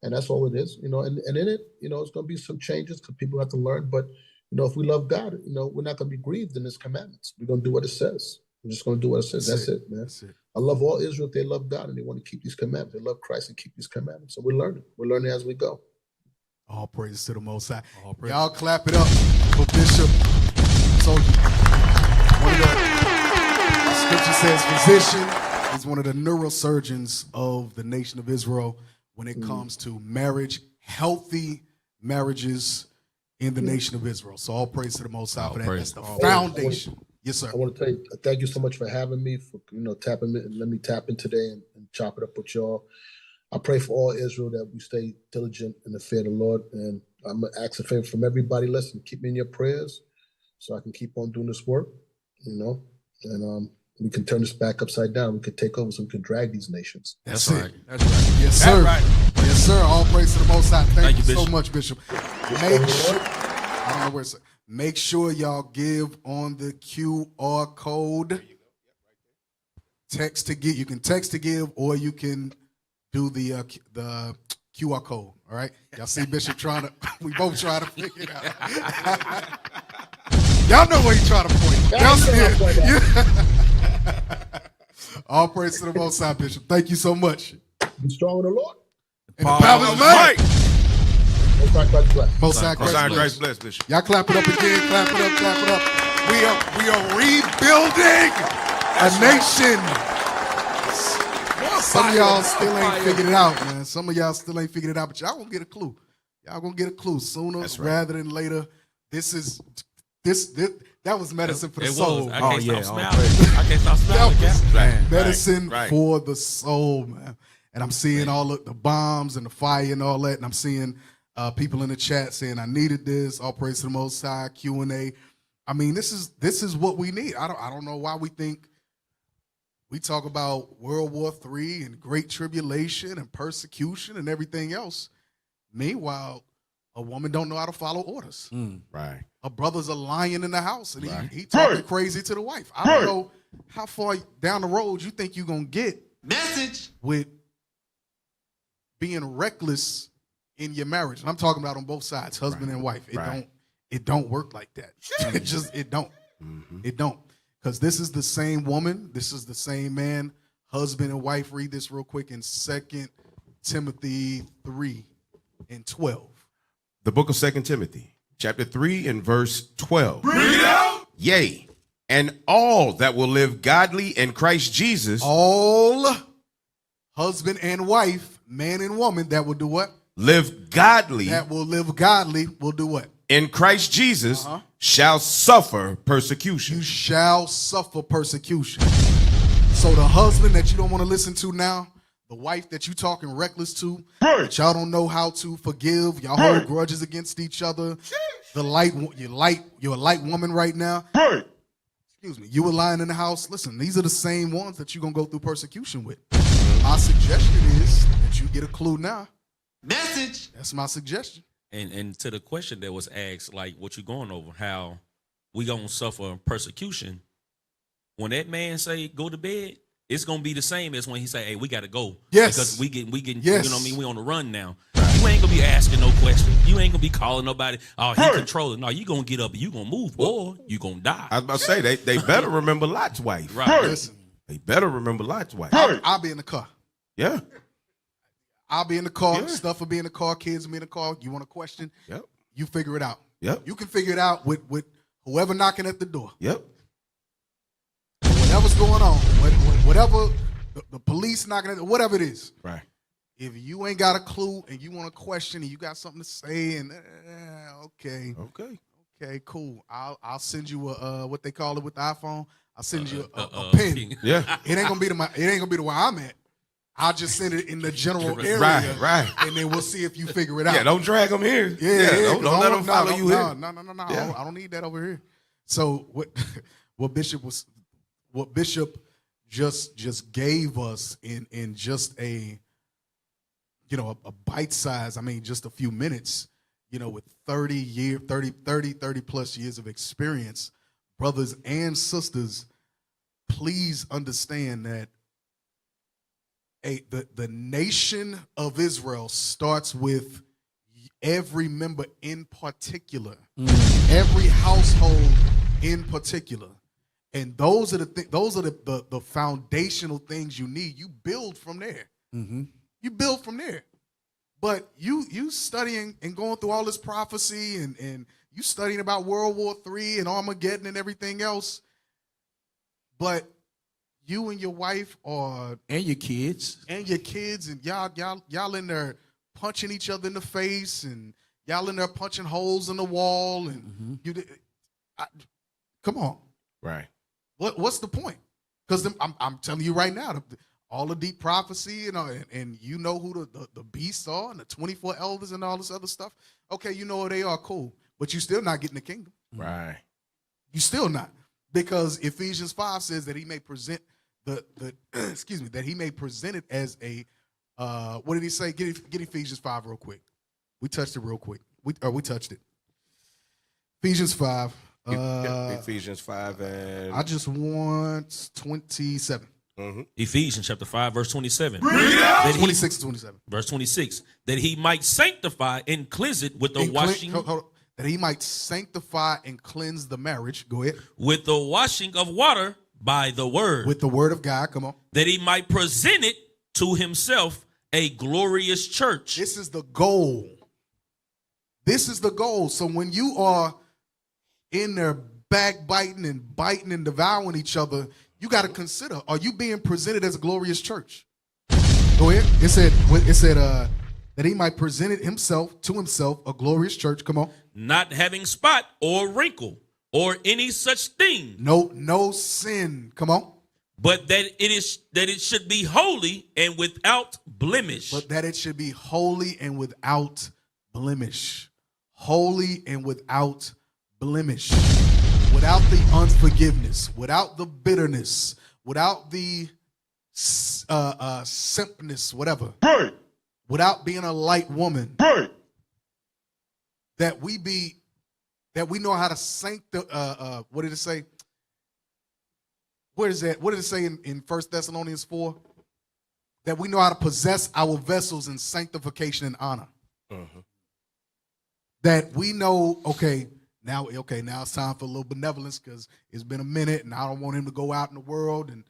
And that's all it is, you know, and in it, you know, it's going to be some changes because people have to learn. But, you know, if we love God, you know, we're not going to be grieved in his commandments. We're going to do what it says. We're just going to do what it says. That's it, man. That's it. I love all Israel if they love God and they want to keep these commandments. They love Christ and keep these commandments. So we're learning. We're learning as we go. All praises to the Most High. Y'all clap it up for Bishop. So one of the scripture says physician is one of the neurosurgeons of the nation of Israel when it comes to marriage, healthy marriages in the nation of Israel. So all praise to the Most High for that. That's the foundation. Yes, sir. I want to tell you, thank you so much for having me, for, you know, tapping me and let me tap in today and chop it up with y'all. I pray for all Israel that we stay diligent in the fear of the Lord. And I'm going to ask a favor from everybody. Listen, keep me in your prayers so I can keep on doing this work, you know, and we can turn this back upside down. We can take over so we can drag these nations. That's right. That's right. Yes, sir. That's right. Yes, sir. All praise to the Most High. Thank you Bishop. so much, Bishop. Make sure, I don't know where it's at. Make sure y'all give on the QR code. Text to give. You can text to give, or you can do the QR code. All right. Y'all see Bishop trying to. We both trying to figure it out. Y'all know where he trying to point. Y'all see it. All praise to the Most High, Bishop. Thank you so much. Be strong in the Lord. And the power of might. Most High Christ bless. Most High Christ Christ bless, Bishop. Y'all clap it up again. Clap it up. Clap it up. We are rebuilding a nation. Some of y'all still ain't figured it out, man. Some of y'all still ain't figured it out, but y'all gonna get a clue. Y'all gonna get a clue sooner rather than later. This that was medicine for the soul. I can't stop smiling. I can't stop smiling. Medicine for the soul, man. And I'm seeing all of the bombs and the fire and all that, and I'm seeing people in the chat saying I needed this. All praise to the Most High. Q&A. I mean, this is what we need. I don't know why we think we talk about World War III and Great Tribulation and persecution and everything else. Meanwhile, a woman don't know how to follow orders. Right. A brother's a lion in the house, and he talking crazy to the wife. I don't know how far down the road you think you're going to get with being reckless in your marriage. And I'm talking about on both sides, husband and wife. It don't work like that. It don't. It don't. Because this is the same woman. This is the same man, husband and wife. Read this real quick in 2 Timothy 3:12. The book of 2 Timothy, chapter 3 and verse 12. Read it out. Yea, and all that will live godly in Christ Jesus. All husband and wife, man and woman, that will do what? Live godly. That will live godly will do what? In Christ Jesus shall suffer persecution. You shall suffer persecution. So the husband that you don't want to listen to now, the wife that you talking reckless to, that y'all don't know how to forgive, y'all hold grudges against each other. You're a light woman right now. Excuse me, you were lying in the house. Listen, these are the same ones that you're gonna go through persecution with. My suggestion is that you get a clue now. Message. That's my suggestion. And to the question that was asked, like what you going over, how we gonna suffer persecution. When that man say go to bed, it's gonna be the same as when he say, "Hey, we gotta go." Yes, because we getting, yes. You know what I mean? We on the run now. You ain't gonna be asking no questions. You ain't gonna be calling nobody. Oh, he controlling. No, you gonna get up and you gonna move, or you gonna die. I was about to say they better remember Lot's wife. Right. Listen, They better remember Lot's wife. I'll be in the car. Yeah. I'll be in the car. Stuff will be in the car. Kids will be in the car. You want a question? Yep. You figure it out. Yep. You can figure it out with whoever knocking at the door. Yep. Whatever's going on, whatever the police knocking at, whatever it is. Right. If you ain't got a clue and you want a question and you got something to say and okay, cool. I'll send you a what they call it with the iPhone. I'll send you a pin. Yeah. It ain't gonna be to where I'm at. I'll just send it in the general area, right, and then we'll see if you figure it out. Yeah, don't drag them here. Don't let them follow you here. No. Yeah. I don't need that over here. So what Bishop just gave us in just a bite size. I mean, just a few minutes. With 30 plus years of experience, brothers and sisters, please understand that. The nation of Israel starts with every member in particular, every household in particular, and those are the foundational things you need. You build from there. You build from there. But you studying and going through all this prophecy and you studying about World War III and Armageddon and everything else, but you and your wife and your kids and y'all in there punching each other in the face and y'all in there punching holes in the wall and come on, right? What's the point? Because I'm telling you right now, all the deep prophecy and you know who the beasts are and the 24 elders and all this other stuff. Okay, you know who they are, cool, but you still not getting the kingdom, right? You still not, because Ephesians 5 says that he may present that he may present it as a what did he say? Get Ephesians 5 real quick. We touched it real quick. We touched it. Ephesians 5. Ephesians 5 and I just want 27. Ephesians chapter 5, verse 27. 26 to 27. Verse 26. That he might sanctify and cleanse it with the washing. Hold on. That he might sanctify and cleanse the marriage. Go ahead. With the washing of water by the word. With the word of God. Come on. That he might present it to himself a glorious church. This is the goal. This is the goal. So when you are in there backbiting and biting and devouring each other, you got to consider, are you being presented as a glorious church? Go ahead. It said that he might present it himself to himself, a glorious church. Come on. Not having spot or wrinkle or any such thing. No sin. Come on. But that it should be holy and without blemish. But that it should be holy and without blemish. Holy and without blemish. Without the unforgiveness, without the bitterness, without the simpness, whatever. Right. Without being a light woman. Right. That we know how to what did it say? Where is that? What did it say in 1 Thessalonians 4? That we know how to possess our vessels in sanctification and honor. That we know, now it's time for a little benevolence because it's been a minute and I don't want him to go out in the world and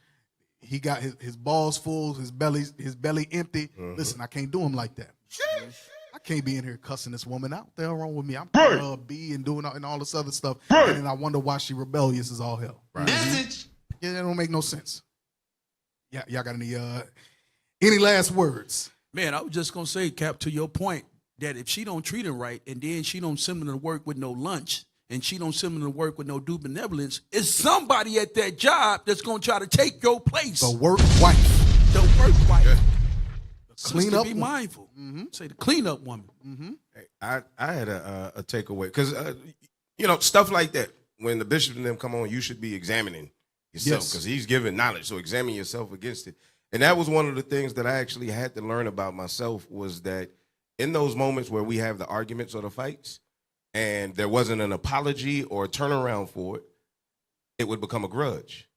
he got his balls full, his belly empty. Listen, I can't do him like that. I can't be in here cussing this woman out. What the hell wrong with me? I'm B and doing all this other stuff. And then I wonder why she rebellious as all hell. Right. Yeah, that don't make no sense. Yeah, y'all got any last words? Man, I was just gonna say, Cap, to your point, that if she don't treat him right, and then she don't send him to work with no lunch, and she don't send him to work with no due benevolence, it's somebody at that job that's gonna try to take your place. The work wife. The work wife. The Clean clean up. be mindful. Say the cleanup woman. Hey, I had a takeaway because stuff like that. When the bishop and them come on, you should be examining yourself because he's giving knowledge. So examine yourself against it. And that was one of the things that I actually had to learn about myself was that in those moments where we have the arguments or the fights, and there wasn't an apology or a turnaround for it, it would become a grudge.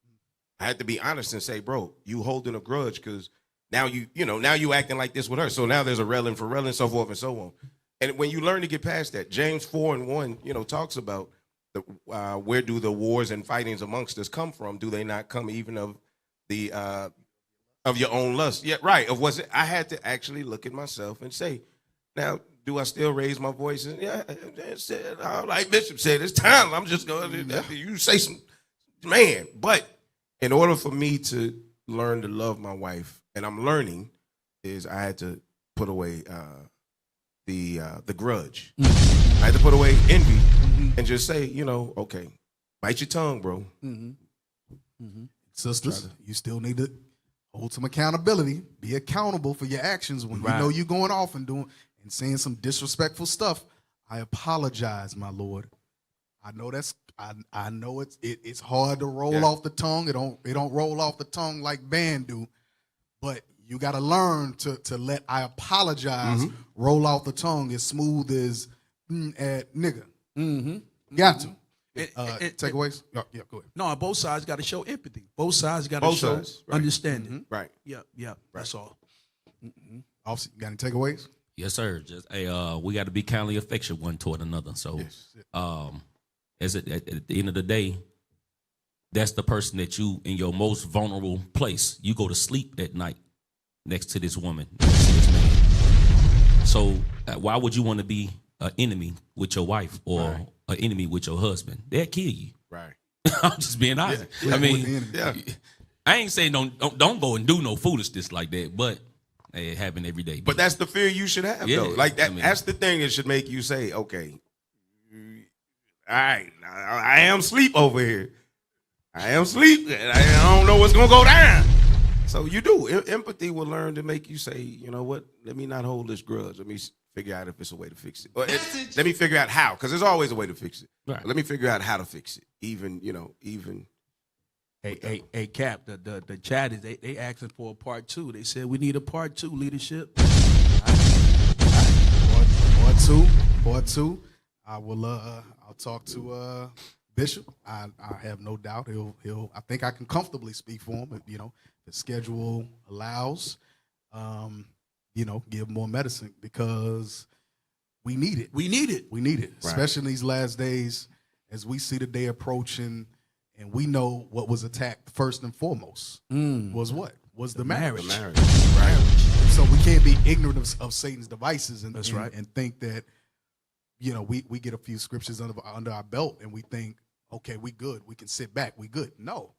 I had to be honest and say, bro, you holding a grudge because now you acting like this with her. So now there's a railing for railing, so forth and so on. And when you learn to get past that, James 4:1, talks about where do the wars and fightings amongst us come from? Do they not come even of the of your own lust? Yeah, right. Of what's it? I had to actually look at myself and say, now, do I still raise my voice? And like Bishop said, it's time. I'm just going to, you say some, man. But in order for me to learn to love my wife, and I'm learning, is I had to put away the grudge. I had to put away envy and just say, okay, bite your tongue, bro. Sisters, you still need to hold some accountability. Be accountable for your actions when you know you're going off and saying some disrespectful stuff. I apologize, my Lord. I know I know it's hard to roll off the tongue. It don't roll off the tongue like band do, but you got to learn to let I apologize roll off the tongue as smooth as nigga. Got to. Takeaways? Yeah, go ahead. No, both sides got to show empathy. Both sides got to show understanding. Right. Yeah. That's all. Officer, you got any takeaways? Yes, sir. Just we got to be kindly affectionate one toward another. So, at the end of the day, that's the person that you in your most vulnerable place. You go to sleep at night next to this woman, next to this man. So, why would you want to be an enemy with your wife or an enemy with your husband? They'll kill you. Right. I'm just being honest. Yeah. I mean, I ain't saying don't go and do no foolishness like that, but it happen every day. But that's the fear you should have, though. Like that. That's the thing that should make you say, okay, all right, I am asleep over here. I am asleep. I don't know what's gonna go down. So you do. Empathy will learn to make you say, you know what? Let me not hold this grudge. Let me figure out if it's a way to fix it. Or let me figure out how, because there's always a way to fix it. Right. Let me figure out how to fix it. Even. Hey, Cap, the chat is they asking for a part 2. They said we need a part 2, leadership. Part two. I will. I'll talk to Bishop. I have no doubt he'll. I think I can comfortably speak for him. If, if the schedule allows, give more medicine because we need it. We need it. We need it, Right. especially in these last days as we see the day approaching, and we know what was attacked first and foremost was what? Was the marriage. The marriage. Right. So we can't be ignorant of Satan's devices and That's right. and think that, we get a few scriptures under our belt and we think, okay, we good. We can sit back. We good. No.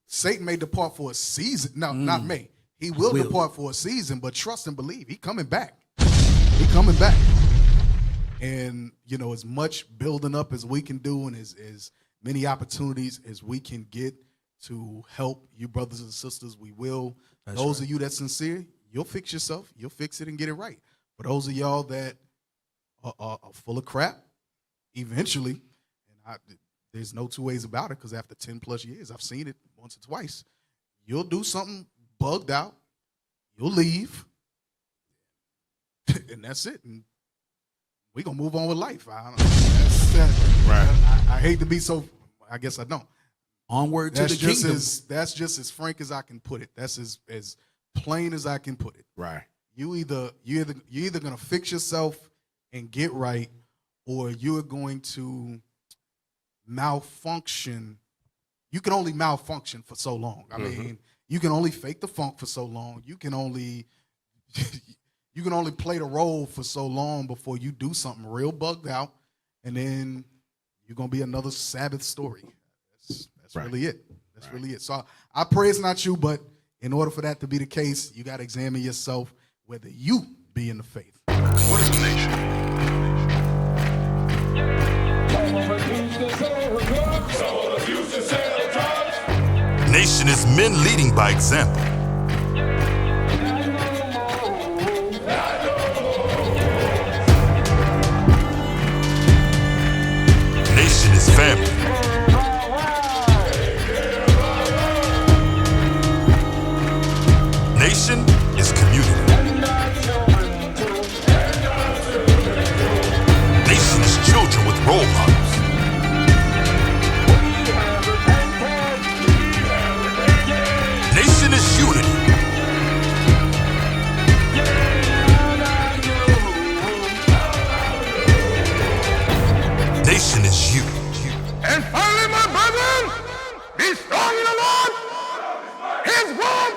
Satan may depart for a season. No, not may. He will depart for a season, but trust and believe. He coming back. He coming back. And, as much building up as we can do and as many opportunities as we can get to help you brothers and sisters, we will. Those of you that's sincere, you'll fix yourself. You'll fix it and get it right. For those of y'all that are full of crap, eventually, and there's no two ways about it because after 10 plus years, I've seen it once or twice, you'll do something bugged out, you'll leave, and that's it. And we're going to move on with life. I don't know. Right. I hate to be so, I guess I don't. Onward to the kingdom. That's just as frank as I can put it. That's as plain as I can put it. Right. You're either gonna fix yourself and get right, or you're going to malfunction. You can only malfunction for so long. I mean, you can only fake the funk for so long. You can only play the role for so long before you do something real bugged out, and then you're gonna be another Sabbath story. That's Right. really it. That's really it. So I pray it's not you, but in order for that to be the case, you got to examine yourself whether you be in the faith. What is a nation? Nation is men leading by example. Nation is family. Nation is community. Nation is children with role models. Nation is unity. Nation is you. And finally, my brethren, be strong in the Lord, His word